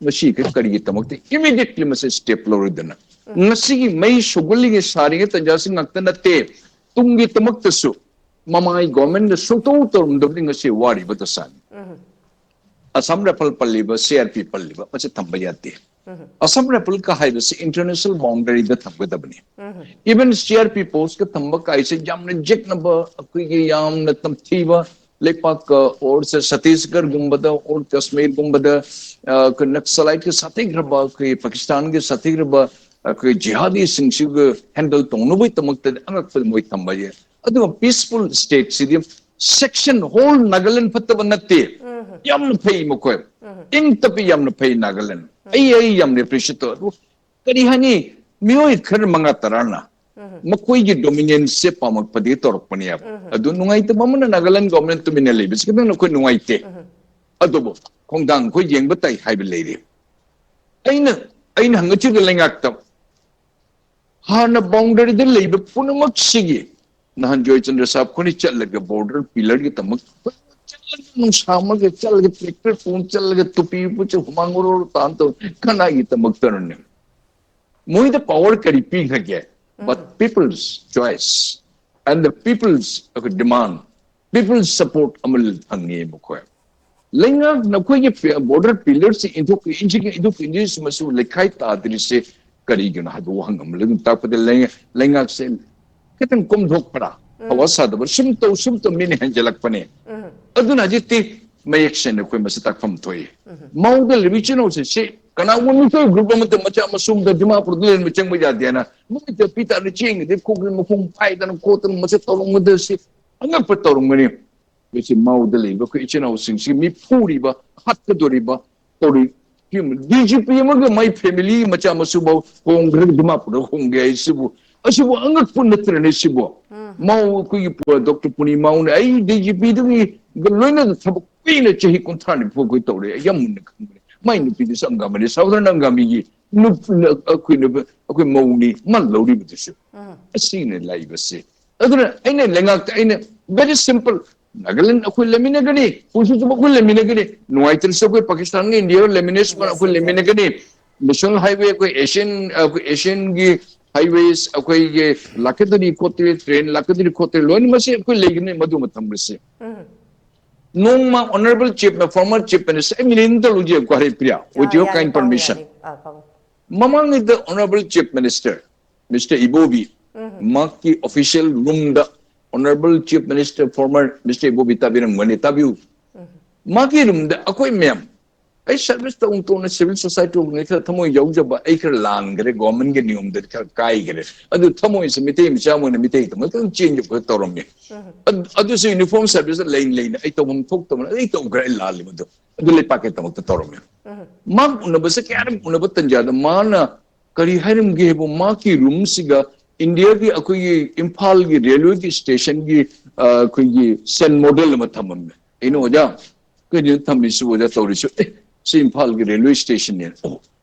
Speaker 5: masi ke kari tamakte immediately mase step loridana ngasi gi mai suguli ge sari ge tanjasi ngakta na te tungi tamakta su mamai government na soto torum dobling ngasi wari batasan Assam Rifle Palliba, CRP Palliba, what's it Tambayati? Assam Rifle Kahibas, international boundary the Tambadabani. Even CRP post Tambaka, I say Jamna Jek number, a Quigi Yam, Natam Tiva, Lepak, or Satisgar Gumbada, or Kashmir Gumbada, Naxalite Satigraba, Pakistan, Satigraba, Jihadi Singsuga, handle Tonobi Tamakta, Anakfilmoy Tambaya. A peaceful state, city section, whole Nagaland Patavanati. Yam pay Moko. In tapi yam pay Nagaland. Ay yam appreciate. Kari hani mio it manga tarana. Makoi dominion se pamak paditor paniap. Adu nungai te mamana Nagaland government to minelli. Bisikana no ko nungai te. Adobo. Kongdang ko yeng batay high lady. Aina hangachi lengakta. Hana boundary the labor punamak sige. Nahan Joychandra Sab koni chalaga border pillar ki tamak. Sama ke chal ke tractor phone chal ke tupi puch humangoro tanto kana ita magtarne moi the power kari pi khage but people's choice and the people's demand people's support amal thangi mukho lenga na koi ke border pillars into injis masu lekhai ta dri se kari gna hadu hangam leng ta pade lenga se ketan kom dhok pada awasa da simto mini hanjalak pane aduna jiti mayeksen ko masatak fam toy maudal richino se kana wonu to group amate macha masum da dima produlen mechang baja diana mo te pita ni ching de ko mo kum pai dan ko tan mase tolong de se anga patolong ni besi maudal ko ichino sing si mi puri ba hat ka dori ba tori DGP amaga my family macha masubo hongre Dimapur hongge sibu asibu angak pun natrane sibu mau ku Dr. Puni Mau ai DGP dungi loina thabak pina chahi kontrani pogoi tore yamun khangre mai nu pi sanga mane southern angami gi nu aku mauni man lori bisu asine lai base aduna aine lenga aine very simple Nagaland aku lemina gani khusus aku lemina gani nuaitan so ko Pakistan ni India lemines ko aku lemina gani national highway ko Asian gi highways aku ye lakadri kote train lakadri kote loan mase aku legine madu matam base Nongma honorable chief former chief minister eminent luji ko Haripriya with your kind permission mamang is the honorable chief minister Mr. Ibobi maki official room the Honorable Chief Minister, former Mr. Ibobi Tabirang Manitabu. Magirum, the Aquamium. I service the Untona civil society of Nature Tomo Yojaba Acre Land, Government Genium, that Kai. Other Tomo is a meeting, Jamun and Mitate, but change of Torome. Others uniform service, lane, I told them, I told Grey Lalimado, the packet of the Torome. Mark Unabasakaram, Unabatanja, the Mana, Kariharim gave a Maki room cigar. India की अकोई Imphal की railway की station की कोई Sen model में था मम्मे इन्हों वजह कोई जो था मिसु वजह तो रिशो से Imphal की रेलवे स्टेशन है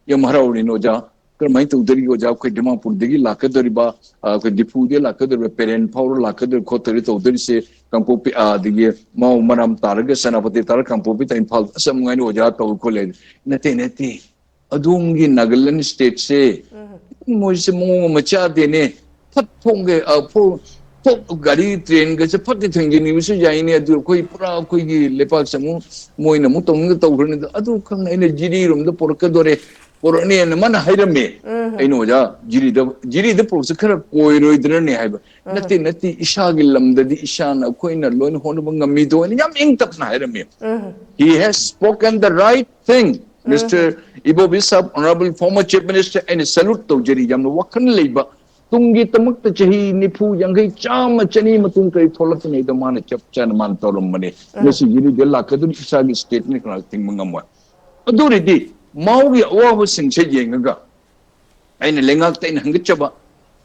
Speaker 5: ये हमारा उन्हीं वजह कर मैं तो उधर ही वजह कोई दिमापुर देगी लाकदरी बा कोई डिपूदी लाकदरी पेरेंट पावर लाकदरी खोतरी तो उधर से कंपोपी दिए माँ उमराम तारके सेनापति तारक कंपोपी तो Imphal सब मुझे वजह तो उनको ले नते अधूंगी नागालैंड स्टेट से मुझे मुँह मचा देने फट होंगे गाड़ी ट्रेन के से फट देंगे नहीं उसे जाएंगे अधूर कोई पूरा कोई लेपाक समूह मोई नमूँ तो उनके तो उड़ने अधूर खंग इन्हें जिरी रूम तो पोरके दोरे पोरने न मन हाइरम में इन्हों जा जिरी द पोरसे खर कोई रोई दर नहीं है नती इशा की लम्ददी इशा न कोई न लोन होने बंगा मीदो ने जब इंग तक न हाइरम में he has spoken the right thing Mr. Ibobi Sab, Honorable former Chief Minister, and salute to Jerry Jam, Wakan Labor, Tungi Tamak Chahi, Nipu, Yangi, Chama, Chani, Matunka, Tolatan, the man, Chapchan, Mantorum money. Yes, you did the Lakadu Sagi state, Nicola, thing Mungama. Aduridi, Maui, was in Chayanga, and Lengat in Hangachaba.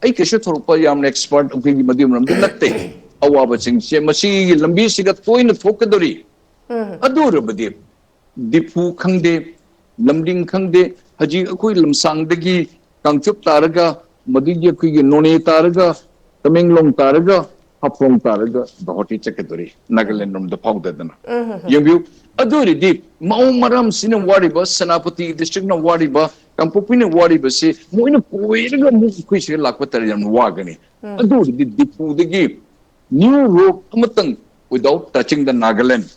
Speaker 5: I Kishatopa, I'm an expert of Piggy Madimum, the Nate, Awa sing, Masi, Lambisi got point of Fokadori. Adorabadi, Dipu Kangde. Lamding Kangde, Haji Akui Lamsang Degi, Kangchup Taraga, Madigi Kui None Taraga, Taminglong Taraga, Hapong Taraga, the Hoti Secretary, Nagaland, the Powdadana. Yambu, Aduri deep, Mao Maram Sinam Wariba, Sanapati, District of Wariba, Kampopina Wariba say, Moina Puega Mukish Lakatarian Wagani. Aduri did Dipu the Gip. New rope Amatang without touching the Nagaland.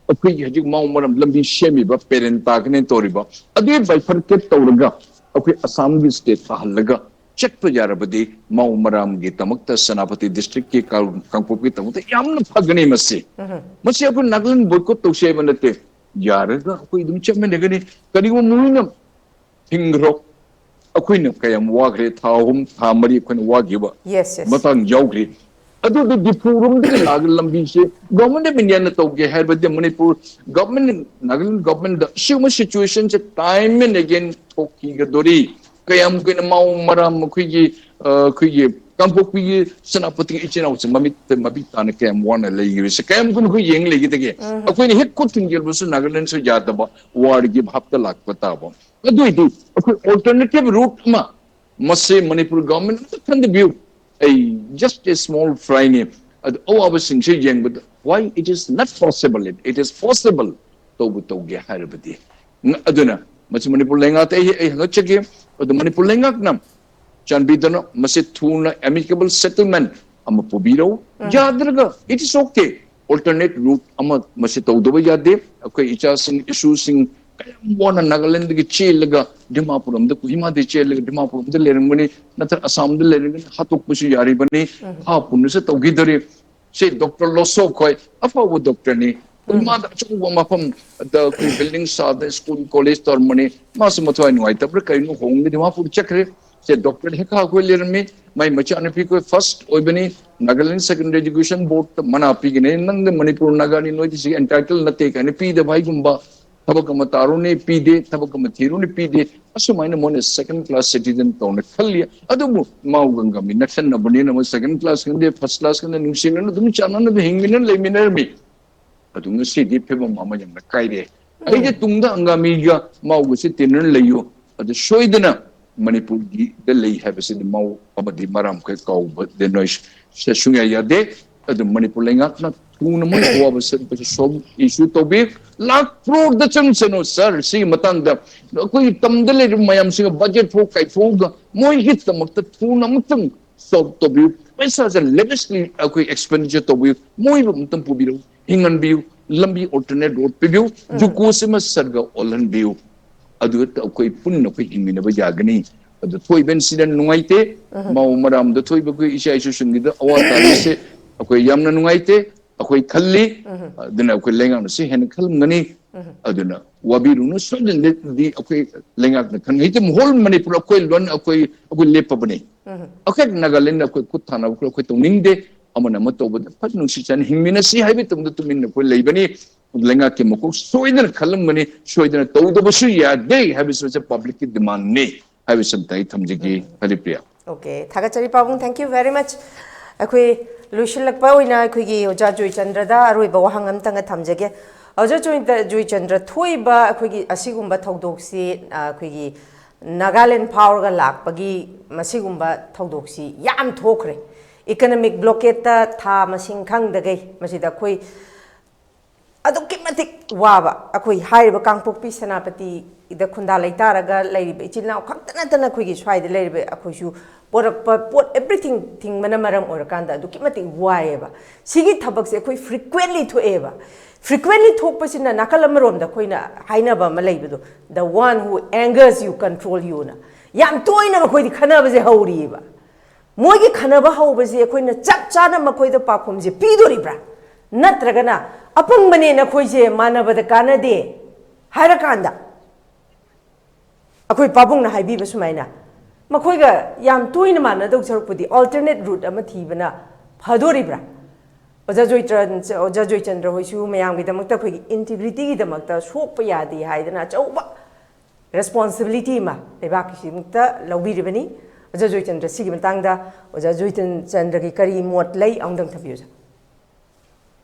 Speaker 5: Okay, you mau maram lambi shemi ba parent takne tori ba adi by forget tawraga okay Assam gi state halaga check to jara badi mau maram gi tamakta Sanapati district ki kangpopi tamakta yamna phagani masi aku Nagaland boycott to she banate yaraga koi dum chemme negani kadi mo muina hingro akoi na kayam wagre thahum thamari kon wagiba
Speaker 3: yes
Speaker 5: matang jawgre Adu the Dipurum the Nagaland se government Indian toge hai but the Manipur government Nagaland government the same situations time and again toki gadori kayam kena mau maram kuyi kampopi Sanapati ichina mabita na kayam wana lagi se kayam kun kuyi yeng lagi tege akoi ni hek ko tinggal busu Nagaland se jata ba ward give hafta lak pata ba adu itu alternative route ma masse Manipur government can the view just a small fry name. I was saying, but why it is not possible? It is possible. To get Haribati. Aduna, much Manipur Langat, a check the Manipur Langak nam. Chan Bidano, Masetuna, amicable settlement. I'm a Pobiro. Jadraga, it is okay. Alternate route, I'm a Masito Dovayade, okay, issues in one Nagaland the Chilaga, Dimapurum, the Kuhima de Chilaga, Dimapurum, the Lermani, Natar Assam the Lerman, Hatukushi Yaribani, Hapunus at Ogidari, say Dr. Loso Koi, Afa Doctor Ni, Mother Chumapam, the building saw the school college or money, Massimoto and White Africa, no home, the Dimapu Chakre, said Dr. Heka Lermi, my Machanapico first, Obani, Nagaland Secondary Education Board, the Manapigin, and the Manipur Nagani notice entitled Natek and P the Vaigumba. ꯊꯕꯛ ꯑꯃ ꯇꯥꯔꯨꯅꯤ ꯄꯤꯗꯦ ꯊꯕꯛ ꯑꯃ ꯊꯤꯔꯨꯅꯤ ꯄꯤꯗꯦ ꯑꯁꯨꯃꯥꯏꯅ ꯃꯣꯏꯅ ꯁꯦꯀꯦꯟ class citizen ꯇꯧꯅ ꯈꯜꯂꯤ ꯑꯗꯨꯕꯨ ꯃꯥꯎꯒ ꯅꯛꯁꯟꯅꯕꯅꯤꯅ ꯃꯣꯏ ꯁꯦꯀꯦꯟ ꯀ꯭ꯂꯥꯁ ꯈꯪꯗꯦ ꯐꯥꯔꯁ ꯀ꯭ꯂꯥꯁ ꯈꯪꯗꯦ ꯅꯨꯡꯁꯤꯅꯅ ꯑꯗꯨꯝ ꯆꯥꯟꯅꯅꯕ ꯍꯤꯡꯃꯤꯟꯅ ꯂꯩꯃꯤꯟꯅꯔꯝꯃꯤ ꯑꯗꯨ ꯉꯁꯤꯗꯤ ꯐꯤꯕꯝ ꯑꯃ ꯌꯥꯝꯅ ꯀꯥꯏꯔꯦ ꯑꯩꯒꯤ ꯇꯨꯡꯗ ꯑꯪꯒꯥꯃꯤꯒ ꯃꯥꯎꯒꯁꯤ ꯇꯤꯟꯅꯅ ꯂꯩꯌꯨ ꯑꯗꯨ ꯁꯣꯏꯗꯅ ꯃꯅꯤꯄꯨꯔꯒꯤꯗ ꯂꯩ ꯍꯥꯏꯕꯁꯤꯗꯤ ꯃꯥꯎ ꯑꯃꯗꯤ ꯃꯔꯥꯝ ꯈꯩ ꯀꯥꯎꯕꯗ ꯅꯣꯏ ꯁꯨꯡꯌꯥ ꯌꯥꯗꯦ ꯑꯗꯨ ꯃꯅꯤꯄꯨꯔ ꯂꯩꯉꯥꯛꯅ ꯊꯨꯅ ꯃꯣꯏ ꯑꯋꯥꯕ ꯁꯔꯨꯛꯄꯁꯤ ꯁꯣꯜቭ ꯏꯁꯨ ꯇꯧꯕꯤ ꯂꯥꯛ ꯀ꯭ꯔꯣꯔꯗ ꯆꯪꯁꯅꯨ ꯁꯔ ꯁꯤꯒꯤ ꯃꯇꯥꯡꯗ ꯑꯩꯈꯣꯏꯒꯤ ꯇꯝꯗ ꯂꯩꯔꯤꯕ ꯃꯌꯥꯝꯁꯤꯒ ꯕꯖꯦꯠ ꯐꯥꯎ ꯀꯥꯏꯊꯣꯛꯑꯒ ꯃꯣꯏꯒꯤꯗꯃꯛꯇ ꯊꯨꯅ ꯑꯃꯨꯛꯇꯪ ꯁꯣꯜቭ ꯇꯧꯕꯤꯌꯨ ꯄꯩꯁꯥꯁꯦ ꯂꯦꯕꯤꯁꯂꯤ ꯑꯩꯈꯣꯏ ꯑꯦꯛꯁꯄꯦꯟꯗꯤꯆꯔ ꯇꯧꯕꯤꯌꯨ ꯃꯣꯏꯕꯨ ꯑꯃꯨꯛꯇꯪ ꯄꯨꯕꯤꯔꯛꯎ ꯍꯤꯡꯍꯟꯕꯤꯌꯨ ꯂꯝꯕꯤ ꯑꯣꯜꯇꯔꯅꯦꯠ ꯔꯣꯗ ꯄꯤꯕꯤꯌꯨ ꯖꯨꯀꯣꯁꯤꯃ ꯁꯔꯒ ꯑꯣꯜꯍꯟꯕꯤꯌꯨ ꯑꯗꯨꯒ ꯑꯩꯈꯣꯏ ꯄꯨꯟꯅ ꯑꯩꯈꯣꯏ ꯍꯤꯡꯃꯤꯟꯅꯕ ꯌꯥꯒꯅꯤ ꯑꯗꯨ ꯊꯣꯏꯕꯁꯤꯗ ꯅꯨꯡꯉꯥꯏꯇꯦ ꯃꯥꯎ ꯃꯔꯥꯝꯗ ꯊꯣꯏꯕ ꯑꯩꯈꯣꯏ ꯏꯆꯥ ꯏꯁꯨꯁꯤꯡꯒꯤꯗ ꯑꯋꯥ ꯇꯥꯔꯤꯕꯁꯦ ꯑꯩꯈꯣꯏ ꯌꯥꯝꯅ ꯅꯨꯡꯉꯥꯏꯇꯦ ꯑꯩꯈꯣꯏ ꯈꯜꯂꯤ ꯑꯗꯨꯅ ꯑꯩꯈꯣꯏ ꯂꯩꯉꯥꯛꯅꯁꯨ ꯍꯦꯟꯅ ꯈꯜꯂꯝꯒꯅꯤ ꯑꯗꯨꯅ ꯋꯥꯕꯤꯔꯨꯅꯨ ꯁꯣꯏꯗꯅꯗꯤ ꯑꯩꯈꯣꯏ ꯂꯩꯉꯥꯛꯅ ꯈꯟꯒꯅꯤ ꯍꯣꯜ ꯃꯅꯤꯄꯨꯔ ꯑꯩꯈꯣꯏ ꯂꯣꯏ ꯑꯩꯈꯣꯏ ꯂꯦꯞꯄꯕꯅꯤ ꯑꯩꯈꯣꯏ ꯅꯥꯒꯥꯂꯦꯟꯗ ꯑꯩꯈꯣꯏ ꯈꯨꯠ ꯊꯥꯅꯕ ꯑꯩꯈꯣꯏ ꯇꯧꯅꯤꯡꯗꯦ ꯑꯃꯅ ꯑꯃ ꯇꯧꯕꯗ ꯐꯖꯅ ꯅꯨꯡꯁꯤ ꯆꯥꯟꯅ ꯍꯤꯡꯃꯤꯟꯅꯁꯤ ꯍꯥꯏꯕ ꯃꯇꯝꯗ ꯇꯨꯃꯤꯟꯅ ꯑꯩꯈꯣꯏ ꯂꯩꯕꯅꯤ ꯂꯩꯉꯥꯛꯀꯤ ꯃꯀꯣꯛ ꯁꯣꯏꯗꯅ ꯈꯜꯂꯝꯒꯅꯤ ꯁꯣꯏꯗꯅ ꯇꯧꯗꯕꯁꯨ ꯌꯥꯗꯦ ꯍꯥꯏꯕꯁꯤꯁꯨ ꯄꯕ꯭ꯂꯤꯛꯀꯤ ꯗꯤꯃꯥꯟꯅꯤ ꯍꯥꯏꯕꯁꯤ ꯑꯝꯇ ꯑꯩ ꯊꯝꯖꯒꯦ ꯍꯔꯤꯄ꯭ꯔꯤꯌꯥ
Speaker 3: ओके थागतचरी पाबुंग थैंक यू वेरी मच अखोई लुसिलकपा ओइना अखोइगी ओजा जोयचंद्रदा अरोइबा वहांग अमतंग थमजगे ओजा जोयचंद्र थोइबा अखोइगी असिगुंबा थौदोक्सी अखोइगी नागालैंड फावरगा लाकपगी मसिगुंबा थौदोक्सी याम थोखरे इकोनॉमिक ब्लॉकेट था मसिंग खंगदगै मसिदा अखोइ अदुक्की मतिक वाबा अखोइ हाइरिबा कांगपोक्पी सेनापति इदा खुंदा लेतारगा लेरिबा इचिलनाव खक्तनतना अखोइगी स्वाइदा लेरिबा अखोइसु पोरकपा पोट एवरीथिंग थिंग मना मरम ओरकांदा अदुक्की मतिक वाएबा सिगी थबकसे अखोइ फ्रीक्वेंटली थोएबा फ्रीक्वेंटली थोकपसिना नाकल अमरोमदा अखोइना हाइनाबा अमा लेइबदो the one who angers you control you ना याम तोइना अखोइदि खनाबसे हौरिबा मोइगी खनाबा हौबसे अखोइना चप चाना मखोइदा पाखोमसे पीदोरिब्रा नत्रगना अपंगबने नखोइसे मानबदा कानदे हाइरकांदा अखोइ पाबुंगना हाइबीबा सुमाइना मखोइगा याम तोइना मानदौ सरुकपुदी अल्टरनेट रूट अमा थीबना फदोरिब्रा ओजा जोयचंद्र होइसु मयामगिदमक्ता अखोइगी इंटीग्रिटीगिदमक्ता सोकपा यादे हाइदना चौबा रेस्पॉन्सिबिलिटी मा लेबाकिसिमुक्ता लौबीरिबनी ओजा जोयचंद्र सिगी मतांगदा ओजा जोयचंद्रगी करी मोट लै औंदंग थबियोजा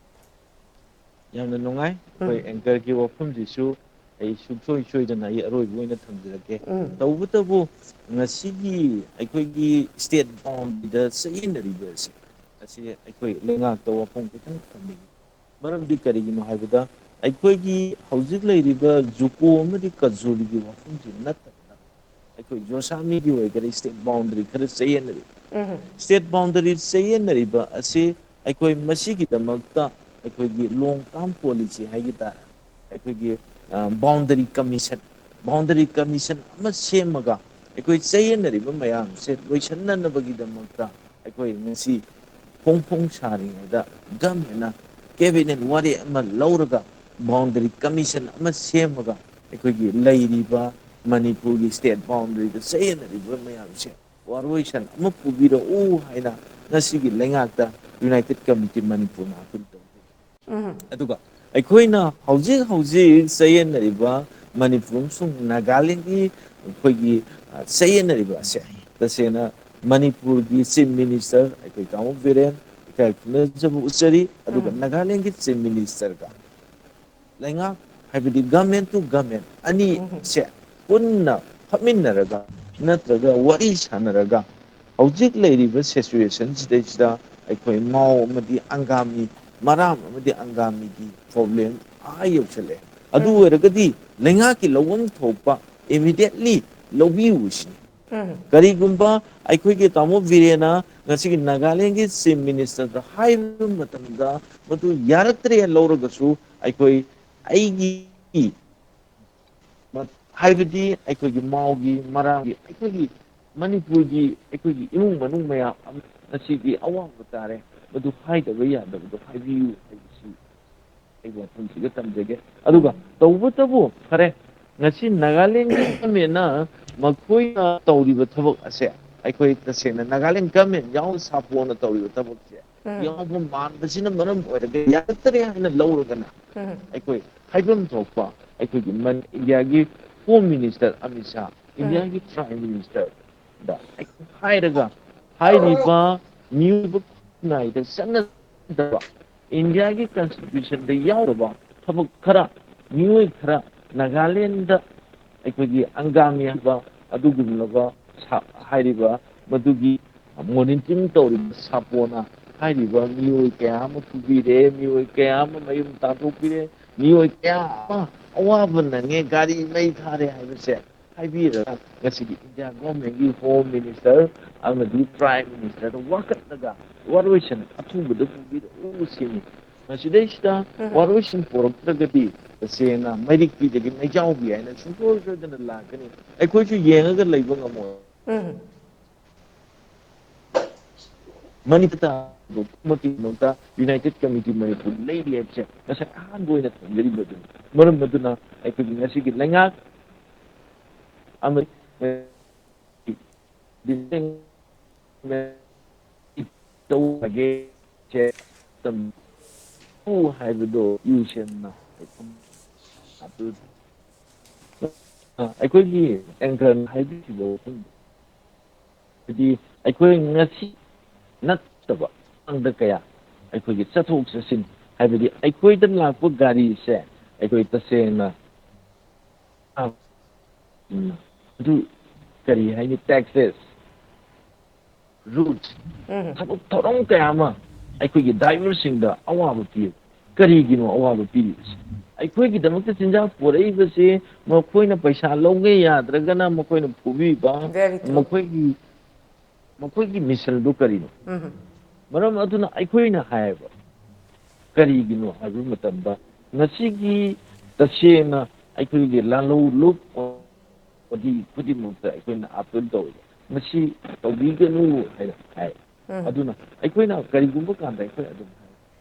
Speaker 6: ꯌꯥꯝꯅ ꯅꯨꯡꯉꯥꯏ ꯑꯩꯈꯣꯏ ꯑꯦꯡꯀꯔꯒꯤ ꯋꯥꯐꯝꯁꯤꯁꯨ ꯑꯩ ꯁꯨꯡꯁꯣꯏ ꯁꯣꯏꯗꯅ ꯑꯩ ꯑꯔꯣꯏꯕ ꯑꯣꯏꯅ ꯊꯝꯖꯔꯛꯀꯦ ꯇꯧꯕꯇꯕꯨ ꯉꯁꯤꯒꯤ ꯑꯩꯈꯣꯏꯒꯤ ꯁ꯭ꯇꯦꯠ ꯕꯥꯎꯟꯗꯔꯤꯗ ꯆꯌꯦꯠꯅꯔꯤꯕ ꯑꯁꯤ ꯑꯁꯤ ꯑꯩꯈꯣꯏ ꯂꯩꯉꯥꯛꯇ ꯋꯥꯐꯝ ꯈꯤꯇꯪ ꯊꯝꯅꯤꯡꯉꯤ ꯃꯔꯝꯗꯤ ꯀꯔꯤꯒꯤꯅꯣ ꯍꯥꯏꯕꯗ ꯑꯩꯈꯣꯏꯒꯤ ꯍꯧꯖꯤꯛ ꯂꯩꯔꯤꯕ ꯖꯨꯀꯣ ꯑꯃꯗꯤ ꯀꯖꯨꯔꯤꯒꯤ ꯋꯥꯐꯝꯁꯤ ꯅꯠꯇꯕ ꯑꯩꯈꯣꯏ ꯖꯣꯁꯥꯃꯤꯒꯤ ꯑꯣꯏꯒꯦꯔꯥ ꯁ꯭ꯇꯦꯠ ꯕꯥꯎꯟꯗꯔꯤ ꯈꯔ ꯆꯌꯦꯠꯅꯔꯤ ꯁ꯭ꯇꯦꯠ ꯕꯥꯎꯟꯗꯔꯤ ꯆꯌꯦꯠꯅꯔꯤꯕ ꯑꯁꯤ ꯑꯩꯈꯣꯏ ꯃꯁꯤꯒꯤꯗꯃꯛꯇ ꯑꯩꯈꯣꯏꯒꯤ ꯂꯣꯡ ꯇꯥꯔꯝ ꯄꯣꯂꯤꯁꯤ ꯍꯥꯏꯕ ꯇꯥꯔꯦ ꯑꯩꯈꯣꯏꯒꯤ ꯕꯥꯎꯟꯗꯔꯤ ꯀꯃꯤꯁꯟ ꯑꯃ ꯁꯦꯝꯃꯒ ꯑꯩꯈꯣꯏ ꯆꯌꯦꯠꯅꯔꯤꯕ ꯃꯌꯥꯝꯁꯦ ꯂꯣꯏꯁꯤꯟꯅꯅꯕꯒꯤꯗꯃꯛꯇ ꯑꯩꯈꯣꯏ ꯉꯁꯤ ꯐꯣꯡ ꯐꯣꯡ ꯁꯥꯔꯤꯉꯩꯗ ꯒꯃꯦꯟꯅ ꯀꯦꯕꯤꯅꯦꯠ ꯋꯥꯔꯦꯞ ꯑꯃ ꯂꯧꯔꯒ ꯕꯥꯎꯟꯗꯔꯤ ꯀꯃꯤꯁꯟ ꯑꯃ ꯁꯦꯝꯃꯒ ꯑꯩꯈꯣꯏꯒꯤ ꯂꯩꯔꯤꯕ ꯃꯅꯤꯄꯨꯔꯒꯤ ꯁ꯭ꯇꯦꯠ ꯕꯥꯎꯟꯗꯔꯤꯗ ꯆꯌꯦꯠꯅꯔꯤꯕ ꯃꯌꯥꯝꯁꯦ ꯋꯥꯔꯣꯏꯁꯟ ꯑꯃ ꯄꯨꯕꯤꯔꯛꯎ ꯍꯥꯏꯅ ꯉꯁꯤꯒꯤ ꯂꯩꯉꯥꯛꯇ ꯌꯨꯅꯥꯏꯇꯦꯠ ꯀꯝꯃꯤꯇꯤ ꯃꯅꯤꯄꯨꯔꯅ ꯑꯄꯤꯜ ꯇꯧꯖꯩ ꯑꯗꯨꯒ ꯑꯩꯈꯣꯏꯅ ꯍꯧꯖꯤꯛ ꯍꯧꯖꯤꯛ ꯆꯌꯦꯠꯅꯔꯤꯕ ꯃꯅꯤꯄꯨꯔ ꯑꯃꯁꯨꯡ ꯅꯥꯒꯥꯂꯦꯟꯒꯤ ꯑꯩꯈꯣꯏꯒꯤ ꯆꯌꯦꯠꯅꯔꯤꯕ ꯑꯁꯦ ꯇꯁꯦꯡꯅ ꯃꯅꯤꯄꯨꯔꯒꯤ ꯆꯤꯐ ꯃꯤꯅꯤꯁꯇꯔ ꯑꯩꯈꯣꯏ ꯇꯥꯃꯣ ꯕꯤꯔꯦꯟ ꯏꯀꯥꯏ ꯈꯨꯝꯅꯖꯕ ꯎꯠꯆꯔꯤ ꯑꯗꯨꯒ ꯅꯥꯒꯥꯂꯦꯟꯒꯤ ꯆꯤꯐ ꯃꯤꯅꯤꯁꯇꯔꯒ ꯂꯩꯉꯥꯛ ꯍꯥꯏꯕꯗꯤ ꯒꯃꯦꯟ ꯇꯨ ꯒꯃꯦꯟ ꯑꯅꯤꯁꯦ ꯄꯨꯟꯅ ꯐꯝꯃꯤꯟꯅꯔꯒ ꯅꯠꯇ꯭ꯔꯒ ꯋꯥꯔꯤ ꯁꯥꯟꯅꯔꯒ ꯍꯧꯖꯤꯛ ꯂꯩꯔꯤꯕ ꯁꯤꯆꯨꯋꯦꯁꯟꯁꯤꯗꯩꯁꯤꯗ ꯑꯩꯈꯣꯏ ꯃꯥꯎ ꯑꯃꯗꯤ ꯑꯪꯒꯥꯃꯤ ꯃꯔꯥꯝ ꯑꯃꯗꯤ ꯑꯪꯒꯥꯃꯤꯒꯤ ꯄ꯭ꯔꯣꯕ꯭ꯂꯦꯝ ꯌꯧꯁꯜꯂꯛꯑꯦ ꯑꯗꯨ ꯑꯣꯏꯔꯒꯗꯤ ꯂꯩꯉꯥꯛꯀꯤ ꯂꯧꯐꯝ ꯊꯣꯛꯄ ꯏꯃꯤꯗꯤꯌꯦꯠꯂꯤ ꯂꯧꯕꯤꯌꯨꯁꯤꯅꯤ ꯀꯔꯤꯒꯨꯝꯕ ꯑꯩꯈꯣꯏꯒꯤ ꯇꯥꯃꯣ ꯕꯤꯔꯦꯟꯅ ꯉꯁꯤꯒꯤ ꯅꯥꯒꯥꯂꯦꯟꯒꯤ ꯆꯤꯐ ꯃꯤꯅꯤꯁꯇꯔꯗ ꯍꯥꯏꯕ ꯃꯇꯝꯗ ꯃꯗꯨ ꯌꯥꯔꯛꯇ꯭ꯔꯦ ꯂꯧꯔꯒꯁꯨ ꯑꯩꯒꯤ ꯍꯥꯏꯕꯗꯤ ꯑꯩꯈꯣꯏꯒꯤ ꯃꯥꯎꯒꯤ ꯃꯔꯥꯝꯒꯤ ꯑꯩꯈꯣꯏꯒꯤ ꯃꯅꯤꯄꯨꯔꯒꯤ ꯑꯩꯈꯣꯏꯒꯤ ꯏꯃꯨꯡ ꯃꯅꯨꯡ ꯃꯌꯥꯝ ꯉꯁꯤꯗꯤ ꯑꯋꯥꯕ ꯇꯥꯔꯦ ꯃꯗꯨ ꯍꯥꯏꯗꯕ ꯌꯥꯗꯕꯗꯣ ꯍꯥꯏꯕꯤꯌꯨ ꯍꯥꯏꯕꯁꯤ ꯑꯩ ꯋꯥꯐꯝꯁꯤꯒ ꯊꯝꯖꯒꯦ ꯑꯗꯨꯒ ꯇꯧꯕꯇꯕꯨ ꯐꯔꯦ ꯉꯁꯤ ꯅꯥꯒꯥꯂꯦꯟꯒꯤ ꯒꯃꯦꯟꯅ ꯃꯈꯣꯏꯅ ꯇꯧꯔꯤꯕ ꯊꯕꯛ ꯑꯁꯦ ꯑꯩꯈꯣꯏ ꯇꯁꯦꯡꯅ ꯅꯥꯒꯥꯂꯦꯟ ꯒꯃꯦꯟ ꯌꯥꯎꯅ ꯁꯥꯄꯣꯟꯅ ꯇꯧꯔꯤꯕ ꯊꯕꯛꯁꯦ ꯌꯥꯎꯕ ꯃꯥꯟꯕꯁꯤꯅ ꯃꯔꯝ ꯑꯣꯏꯔꯒ ꯌꯥꯔꯛꯇ꯭ꯔꯦ ꯍꯥꯏꯅ ꯂꯧꯔꯒꯅ ꯑꯩꯈꯣꯏ haibam thokpa aikogi man India gi Home Minister Amit Shah India gi Prime Minister da hairaga hairiba new nai da sanna da India gi constitution da yauraba thabak khara new khara Nagaland da aikogi angami ba adugumlaba hairiba madugi monitoring tawri sapona hairiba mioi kaya ama thubire mioi kaya ama mayum tathokpire mioi kaya ama awaba nange gari mai thare haibase haibira ngasigi India government gi Home Minister amadi Prime Minister wakatnaga warwishan athubada pubira usini masidesta warwishan porokragati sena medik pi degi mai jawbi aina sunko jodana lakani aikoju yengaga leiba ngamo Manipur Nota United Committee Manipur Lady Absent as a hand going at very good. Muramaduna, I could be messy Langa. I'm the thing again, check them who have the door, you shall not. I could hear and can hide the I couldn't see. Nattaba angda kaya aikogi chathok chasin haibadi aikoida lakpa gari se aikoi tasena du kari haini taxes routes thabuk thorong kaya ma aikogi driver singda awaba pi kari gino awaba pi aikogi damakta chinja porei base makoina paisa longe yadragana makoina phubi ba makoigi mission do karino maram aduna aikoina haiba karigino haibu matamba ngasigi tasena aikoigi lalo look odi pudi mutta aikoina apel do ngasi tobiganu hai aduna aikoina karigumba kanda aikoi adum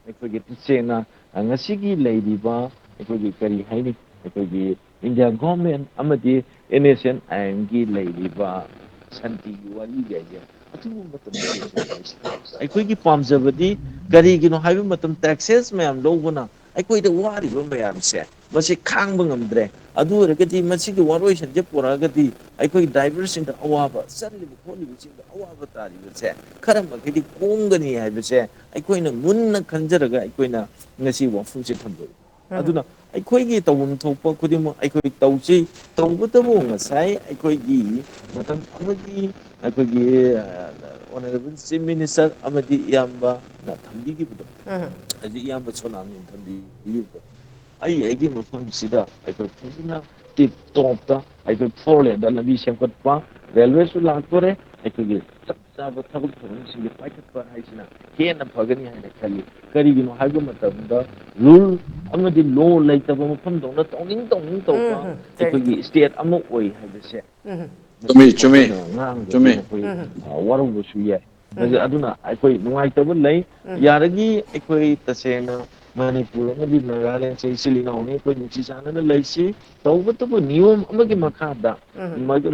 Speaker 6: aikoigi tasena ngasigi leidiba aikoigi kari haini aikoigi India government amadi NSN gi leidiba santi wari gaya ꯑꯩꯈꯣꯏꯒꯤ ꯄꯥꯝꯖꯕꯗꯤ ꯀꯔꯤꯒꯤꯅꯣ ꯍꯥꯏꯕ ꯃꯇꯝ taxes ꯃꯌꯥꯝ ꯂꯧꯕꯅ ꯑꯩꯈꯣꯏꯗ ꯋꯥꯔꯤꯕ ꯃꯌꯥꯝꯁꯦ ꯃꯁꯤ ꯈꯥꯡꯕ ꯉꯝꯗ꯭ꯔꯦ ꯑꯗꯨ ꯑꯣꯏꯔꯒꯗꯤ ꯃꯁꯤꯒꯤ ꯋꯥꯔꯣꯏꯁꯤꯟꯁꯦ ꯄꯨꯔꯛꯑꯒꯗꯤ ꯑꯩꯈꯣꯏ ꯗ꯭ꯔꯥꯏꯚꯔꯁꯤꯡꯗ ꯑꯋꯥꯕ ꯆꯠꯂꯤꯕ ꯈꯣꯠꯂꯤꯕꯁꯤꯡꯗ ꯑꯋꯥꯕ ꯇꯥꯔꯤꯕꯁꯦ ꯈꯔ ꯃꯈꯩꯗꯤ ꯀꯣꯡꯒꯅꯤ ꯍꯥꯏꯕꯁꯦ ꯑꯩꯈꯣꯏꯅ ꯃꯨꯟꯅ ꯈꯟꯖꯔꯒ ꯑꯩꯈꯣꯏꯅ ꯉꯁꯤ ꯋꯥꯐꯝꯁꯦ ꯊꯝꯖꯔꯤ ꯑꯗꯨꯅ ꯑꯩꯈꯣꯏꯒꯤ ꯇꯧꯐꯝ ꯊꯣꯛꯄ ꯈꯨꯗꯤꯡꯃꯛ ꯑꯩꯈꯣꯏ ꯇꯧꯁꯤ ꯇꯧꯕꯇꯕꯨ ꯉꯁꯥꯏ ꯑꯩꯈꯣꯏꯒꯤ ꯃꯇꯝ ꯑꯃꯒꯤ ꯑꯩꯈꯣꯏꯒꯤ Honorable Chief Minister amadi iyamba na thambigibdo adi iyamba Sonamani thambigibdo aigi mafamsida aikoi phujina tip top ta aikoi forle da labi semkatpa railway su lakpore aikoi chapchaba thabuk thorong paikatpa haisina hena phagani haina khali karigino haiba matamda rule amadi law laitaba mafam dongna tongning tawpa aikoi state ama oi haibase chumi waru su ya aduna aikoi nungaitaba lei yaragi aikoi tasena Manipur amadi Nagaland se silina oni aikoi nuchi chanana leisi tawbatabu niyom amagi makhada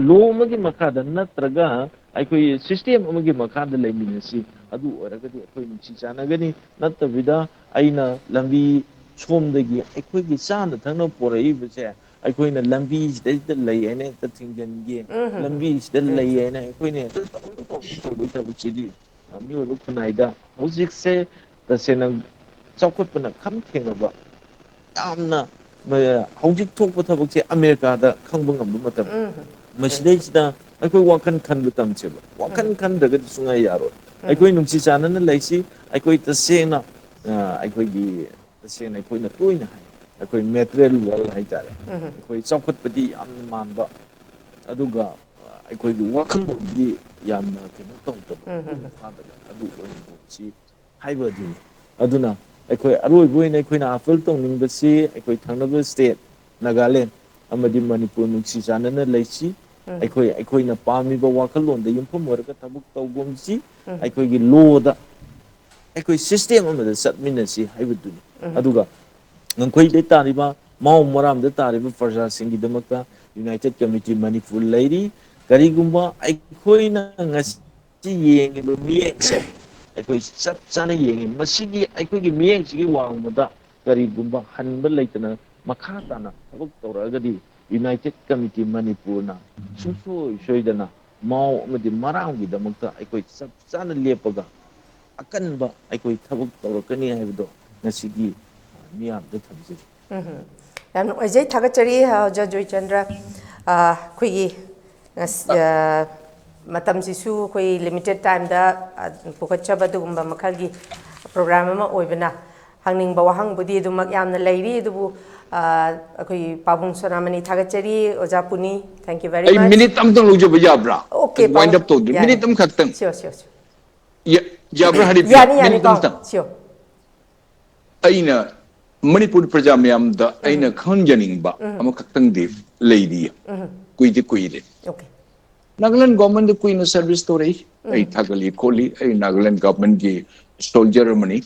Speaker 6: law amagi makhada natraga aikoi system amagi makhada leiminasi adu oragadi aikoi nuchi chanagani natabida aina lambi somdagi aikoi gi chana thangna porai bese ꯑꯩꯈꯣꯏꯅ ꯂꯝꯕꯤꯁꯤꯗꯩꯗ ꯂꯩ ꯍꯥꯏꯅ ꯍꯦꯛꯇ ꯊꯤꯡꯖꯤꯟꯒꯦ ꯂꯝꯕꯤꯁꯤꯗ ꯂꯩ ꯍꯥꯏꯅ ꯑꯩꯈꯣꯏꯅ ꯍꯦꯛꯇ ꯇꯧꯕꯒꯤ ꯊꯕꯛꯁꯤꯗꯤ ꯃꯤꯑꯣꯏꯕ ꯈꯨꯟꯅꯥꯏꯗ ꯍꯧꯖꯤꯛꯁꯦ ꯇꯁꯦꯡꯅ ꯆꯥꯎꯈꯠꯄꯅ ꯈꯝ ꯊꯦꯡꯅꯕ ꯌꯥꯝꯅ ꯍꯧꯖꯤꯛ ꯊꯣꯛꯄ ꯊꯕꯛꯁꯦ ꯑꯃꯦꯔꯤꯀꯥꯗ ꯈꯪꯕ ꯉꯝꯕ ꯃꯇꯝ ꯃꯁꯤꯗꯩꯁꯤꯗ ꯑꯩꯈꯣꯏ ꯋꯥꯈꯜ ꯈꯟꯕ ꯇꯝꯁꯦꯕ ꯋꯥꯈꯜ ꯈꯟꯗ꯭ꯔꯒꯗꯤ ꯁꯨꯡꯌꯥ ꯌꯥꯔꯣꯏ ꯑꯩꯈꯣꯏ ꯅꯨꯡꯁꯤ ꯆꯥꯟꯅꯅ ꯂꯩꯁꯤ ꯑꯩꯈꯣꯏ ꯇꯁꯦꯡꯅ ꯑꯩꯈꯣꯏꯅ ꯇꯣꯏꯅ ꯍꯥꯏ ꯑꯩꯈꯣꯏ ꯃꯦꯇꯔꯤꯌꯦꯜ ꯋꯥꯔꯜ ꯍꯥꯏꯇꯥꯔꯦ ꯑꯩꯈꯣꯏ ꯆꯥꯎꯈꯠꯄꯗꯤ ꯌꯥꯝꯅ ꯃꯥꯟꯕ ꯑꯗꯨꯒ ꯑꯩꯈꯣꯏꯒꯤ ꯋꯥꯈꯜꯂꯣꯟꯗꯤ ꯌꯥꯝꯅ ꯀꯩꯅꯣ ꯇꯧꯗꯕ ꯃꯈꯥꯗ ꯑꯗꯨ ꯑꯣꯏꯅꯁꯤ ꯍꯥꯏꯕ ꯑꯗꯨꯅꯤ ꯑꯗꯨꯅ ꯑꯩꯈꯣꯏ ꯑꯔꯣꯏꯕ ꯑꯣꯏꯅ ꯑꯩꯈꯣꯏꯅ ꯑꯥꯄꯤꯜ ꯇꯧꯅꯤꯡꯕꯁꯤ ꯑꯩꯈꯣꯏ ꯊꯪꯅꯕ ꯁ꯭ꯇꯦꯠ ꯅꯥꯒꯥꯂꯦꯟ ꯑꯃꯗꯤ ꯃꯅꯤꯄꯨꯔ ꯅꯨꯡꯁꯤ ꯆꯥꯟꯅꯅ ꯂꯩꯁꯤ ꯑꯩꯈꯣꯏꯅ ꯄꯥꯝꯃꯤꯕ ꯋꯥꯈꯜꯂꯣꯟꯗ ꯌꯨꯝꯐꯝ ꯑꯣꯏꯔꯒ ꯊꯕꯛ ꯇꯧꯕꯝꯁꯤ ꯑꯩꯈꯣꯏꯒꯤ ꯂꯣꯗ ꯑꯩꯈꯣꯏ ꯁꯤꯁꯇꯦꯝ ꯑꯃꯗ ꯆꯠꯃꯤꯟꯅꯁꯤ ꯍꯥꯏꯕꯗꯨꯅꯤ ꯑꯗꯨꯒ ꯉꯝꯈꯩꯗ ꯇꯥꯔꯤꯕ ꯃꯥꯎ ꯃꯔꯥꯝꯗ ꯇꯥꯔꯤꯕ ꯄ꯭ꯔꯖꯥꯁꯤꯡꯒꯤꯗꯃꯛꯇ ꯌꯨꯅꯥꯏꯇꯦꯠ ꯀꯝꯃꯤꯇꯤ ꯃꯅꯤꯄꯨꯔ ꯂꯩꯔꯤ ꯀꯔꯤꯒꯨꯝꯕ ꯑꯩꯈꯣꯏꯅ ꯉꯁꯤ ꯌꯦꯡꯉꯤꯕ ꯃꯤꯠꯌꯦꯡꯁꯦ ꯑꯩꯈꯣꯏ ꯆꯞ ꯆꯥꯅ ꯌꯦꯡꯉꯤ ꯃꯁꯤꯒꯤ ꯑꯩꯈꯣꯏꯒꯤ ꯃꯤꯠꯌꯦꯡꯁꯤꯒꯤ ꯋꯥꯡꯃꯗ ꯀꯔꯤꯒꯨꯝꯕ ꯍꯟꯕ ꯂꯩꯇꯅ makha tana thawak tawragadi United Committee Manipurna soidana Mao amadi marang gi damakta aikoi sab chana lepaga akanba aikoi thawak tawrakani haibdo nasigi miyam da thamje
Speaker 3: yam ojai thagachari Joychandra khoi matam sisu khoi limited time da pukachaba dugumba makhalgi program ama oibana hangning ba wahang budi dumak yamna leiri dubu khoi pabung sonamani thagachari oja Puni thank you very much
Speaker 5: ai minute am tang lojo bajabra
Speaker 3: okay
Speaker 5: wind up to minute am khaktang
Speaker 3: sure
Speaker 5: ya jabra hari
Speaker 3: yani ko sure
Speaker 5: aina Manipur praja mayam da aina khanjaning ba ama khaktang de leidi kuide
Speaker 3: okay
Speaker 5: Nagaland government the queen service to rei ai thagali kholi ai Nagaland government ki soldier mani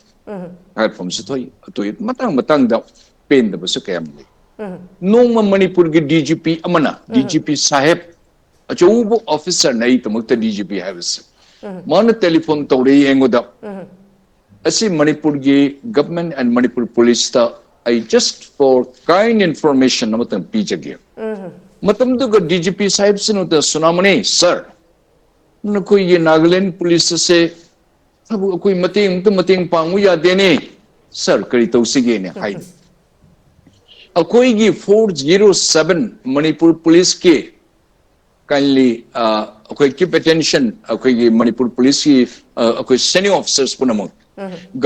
Speaker 5: hai from sithoi to matang da pen da basu kayam le noma Manipur ki DGP amana DGP sahib achoubo officer nai tamakta DGP havs man telephone to rei engoda asi Manipur ki government and Manipur police ta I just for kind information namatang pijage matam to DGP sahib sino the Sonamani sir na koi ye Nagaland police se sabu koi mating pangu ya dene sir kari tausige ne hai akoi gi 407 Manipur police ke kindly akoi keep attention akoi gi Manipur police ki akoi senior officers punamo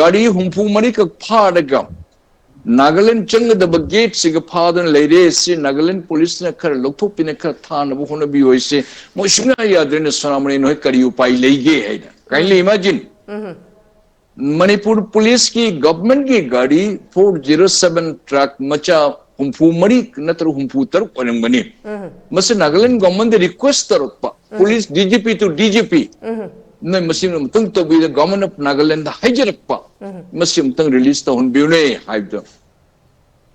Speaker 5: gadi humpu mari ka phadaga Nagaland chang the gate sig father lady si Nagaland police na khar lokthok pine khar thana bu hona bi hoise mo shuna ya dren Sonamani no kari upai lege hai kindly imagine Manipur police ki government ki gadi 407 truck macha humpu mari natru humpu tar onangani mas Nagaland government request tarpa police DGP to DGP na masim tang to bi the government of Nagaland hijarakpa masim tang release ta hun biune haibda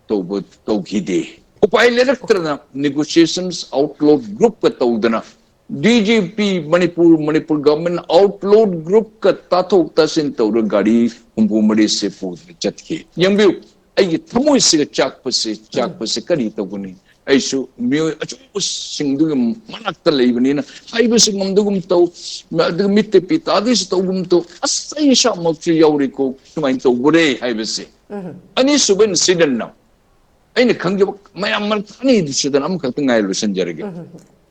Speaker 5: to gide upai leraktrana negotiations outload group ka tawdana DGP Manipur government outload group ka tathok tasin tawra gari humbu mari se pu chatke yambi ai thamoi se chakpase kari tawguni aisu mio achu singdu manakta leibani na haibu singamdugum taw mitte pitadis tawgum to asai sha mokchi yauri ko sumain tawbure haibase ani suben sidan na aina khangge mayam man thani sidan am khakta ngai lu sanjarage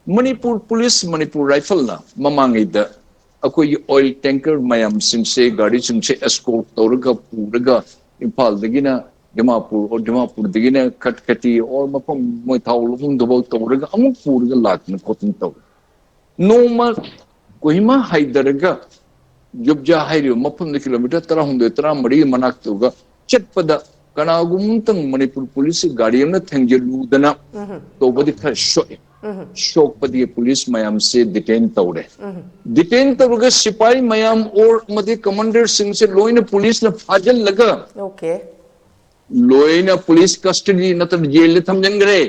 Speaker 5: Manipur police Manipur rifle na mamangai da akoi oil tanker mayam singse gari singse escort tawraga puraga Imphal dagina Dimapur dagina khatkati or mapam moi thawlu hum do tawraga amuk puraga lakna kotin taw noma kohima haidaraga jobja hairi mapam de kilometer 130 manak tuga chatpada kanagumtang Manipur police gari amna thengeludana to bodi kha shock padi police mayam se detain tawre detain tawga sipai mayam or madi commander singh se loina police na phajal laga
Speaker 3: okay
Speaker 5: loina police custody na tar jail le thamjangre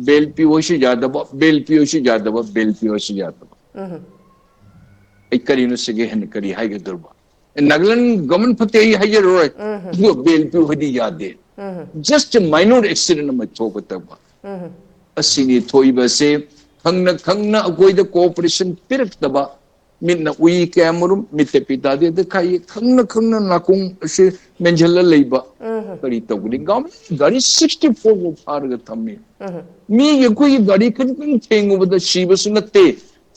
Speaker 5: bail pi hoshi jadaba ai kari no sige hen kari hai ga durba Nagaland government phate ai hai roi yo bail pi hodi yade just a minor accident ma chobata asini thoiba se khangna agoi da cooperation pirakdaba minna ui kamarum mitte pitade de kai khangna nakung se menjala leiba kari tawgni gam gari 64 go farga thammi mi yekoi gari kan thengu bada shiba sunatte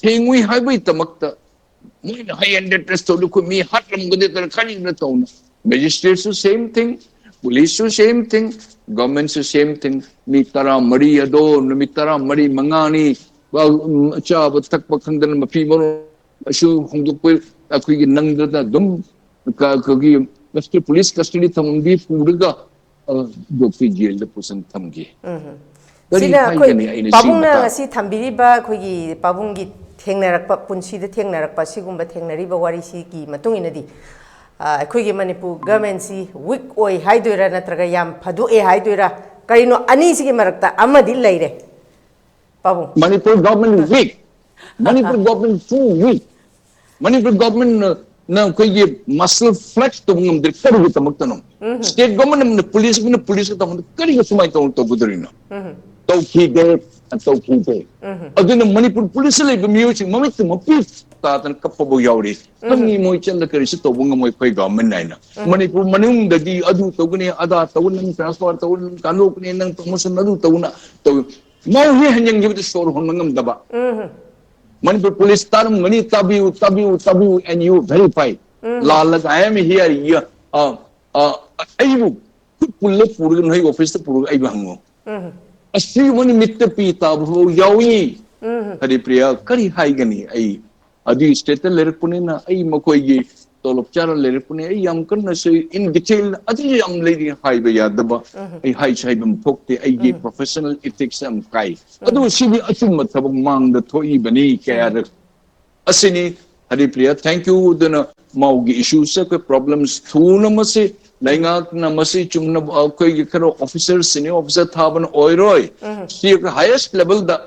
Speaker 5: thengui haibai tamakta moina high end test to ko mi hatram gode tar khani na tawna magistrates same thing police same thing government same thing mi tara mari ado mi tara mari mangani cha batak pakhangdan mafi maro asu hongduk pe akui gi nangda dum ka gi police custody thambi purga dokti jail da pusan thamgi
Speaker 3: sina koi pabungna ngasi thambiri ba khoi gi pabungi thengnarakpa punsi da thengnarakpa sigumba thengnari ba wari si ki matung inadi khoi gi Manipur government si weak oi haidoira natraga yam phadu e haidoira karino ani sigi marakta amadi leire pabung
Speaker 5: Manipur government weak Manipur government too weak Manipur government na koi ye muscle flex to ngam de kar gu tamak tanong state government na police ka tamak kari ga sumai to budri na to ki ge to ki ge aduna manipur police le be music mamit mo pi ta tan kappa bo yauri tangi moi chen la kari to bunga moi koi government nai na manipur manung da di adu to gune ada to nang transfer to kanok ne nang promotion adu to na to mau he hanyang gi de sor hon ngam daba Manipur police tarum mani tabu and you verify. La I am here here. Ayu pulle purun hai office to purun ayu hango. Asli mani mitte pita bho yawi. Haripriya kari hai gani ai. Adi state lerer pune na ai makoi gi tolop chara lerer pune ai yam karna se in detail adi yam lady hai ba yadaba. Ai hai sai bam phokte ai gi professional ethics am kai. Adu sibi achum mathabang mang da thoi bani kaya asini Haripriya thank you dana maugi issues se problems thuna mase lainga na mase chumna koi gi karo officer senior officer thaban oiroi see the highest level the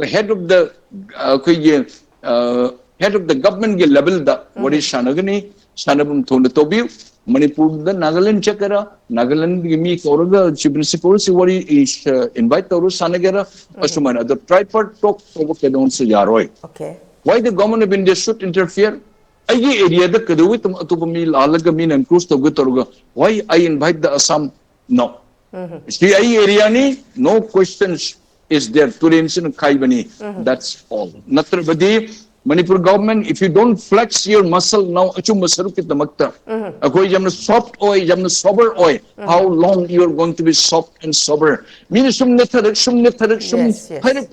Speaker 5: head of the head of the government ge level da what is shanagani shanabum thona tobi Manipur the Nagaland chakara Nagaland gi mi koraga chief principal si what is invite toru sanagera asumana the tripod talk over kedon se yaroi
Speaker 3: okay
Speaker 5: why the government of India should interfere ai area da kedowi tum atubami lalaga min and cruise to toruga why I invite the Assam no see ai area ni no questions is there to kaibani that's all natrabadi Manipur government if you don't flex your muscle now achum masaru ki tamakta akoi jamna soft oil jamna sober oil how long you are going to be soft and sober mean sum netharak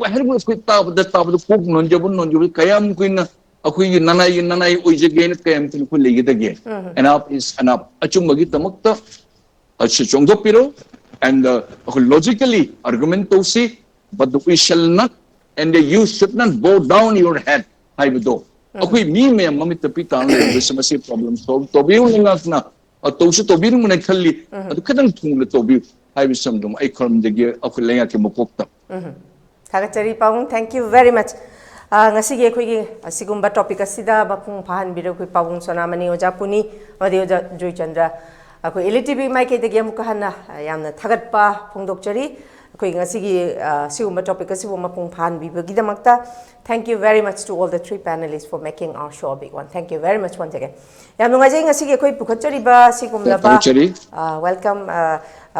Speaker 5: har ko tab da pok non jabun kayam kuina akoi nanai oije gain kayam ku legi dage enough is enough achum magi tamakta acha chongdo piro and logically argument to see but we shall not and you should not bow down your head haibdo akoi mi me mamit pita le semasi problem solve to bi ungas na to su to bi mun khalli adu kadang thung le to bi haibi samdum ai kharm dege akoi lenga ke mokokta
Speaker 3: Thagachari Pawung thank you very much ngasi ge khoi gi asigumba topic asida bapung phan biro khoi Pawung Sonamani oja Puni odi oja Joychandra akoi ELITETV mai ke dege amuk hanna yamna thagatpa phongdokchari koi ngasi gi sigumba topic asibu mapung phan bibagi damakta thank you very much to all the three panelists for making our show a big one thank you very much once again yam ngai jai ngasi gi khoi pukhachari ba sigumla ba welcome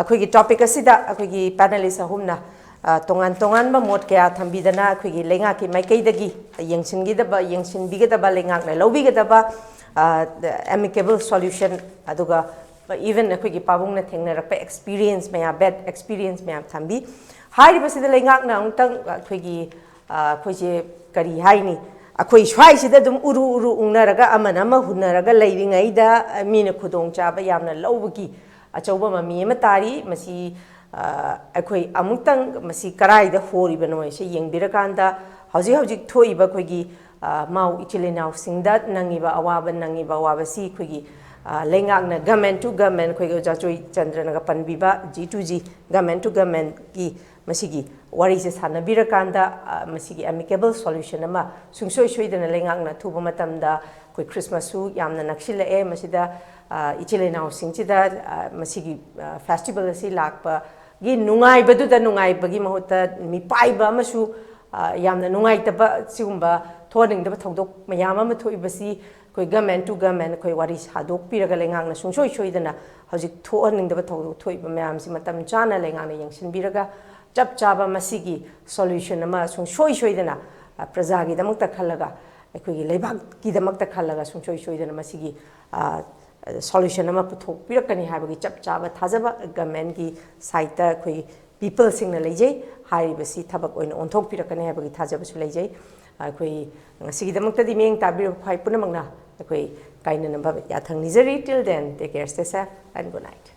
Speaker 3: khoi gi topic asida khoi gi panelists ahumna tongan ba mot kya thambidana khoi gi lenga ki mai kai dagi yengsinggi da ba yengsin biga da ba lengak na lobi ga da ba the amicable solution aduga even akhoi gi pabung na thengna rakpa experience me bad experience me thambi hai ba sida lengak na ungtang akhoi gi akhoi je kari hai ni akhoi swai sida dum uru ungnaraga amana ma hunaraga leiringai da mina khudong cha ba yamna lobgi achauba mami ma tari masi akhoi amutang masi karai da hori ba noi se yengbirakanda hauji thoi ba khoi gi mau ichilenau singda nangiba awaba si khoi gi lengak na government to government khoi ga Joychandra na panbiba G2G government to government ki masigi wari se sanabirakanda masigi amicable solution ama sungsoi dana lengak na thuba matamda khoi Christmas su yamna nakshila e masida ichilenau singchida masigi festival asi lakpa gi nungai badu da nungai bagi mahuta mi paiba amasu yamna nungai taba sigumba thoning da thodok mayam ama thoibasi koi government to government koi wari hadok piraga lengang na sungsoi dana hojik thoning da thodok thoiba mayam si matam chana lengang na yengsin biraga chap chaba masigi solution ama sungsoi dana praja gi damakta khalaga koi gi lebak gi damakta khalaga sungsoi dana masigi solution ama puthok pirakani habagi chap chaba thajaba government gi side ta koi people sing na lejai hai basi thabak oin onthok pirakani habagi thajaba su lejai koi ngasi damakta di meng tabir phai punamangna koi kaina namba ya thang nizari till then take care stay safe and good night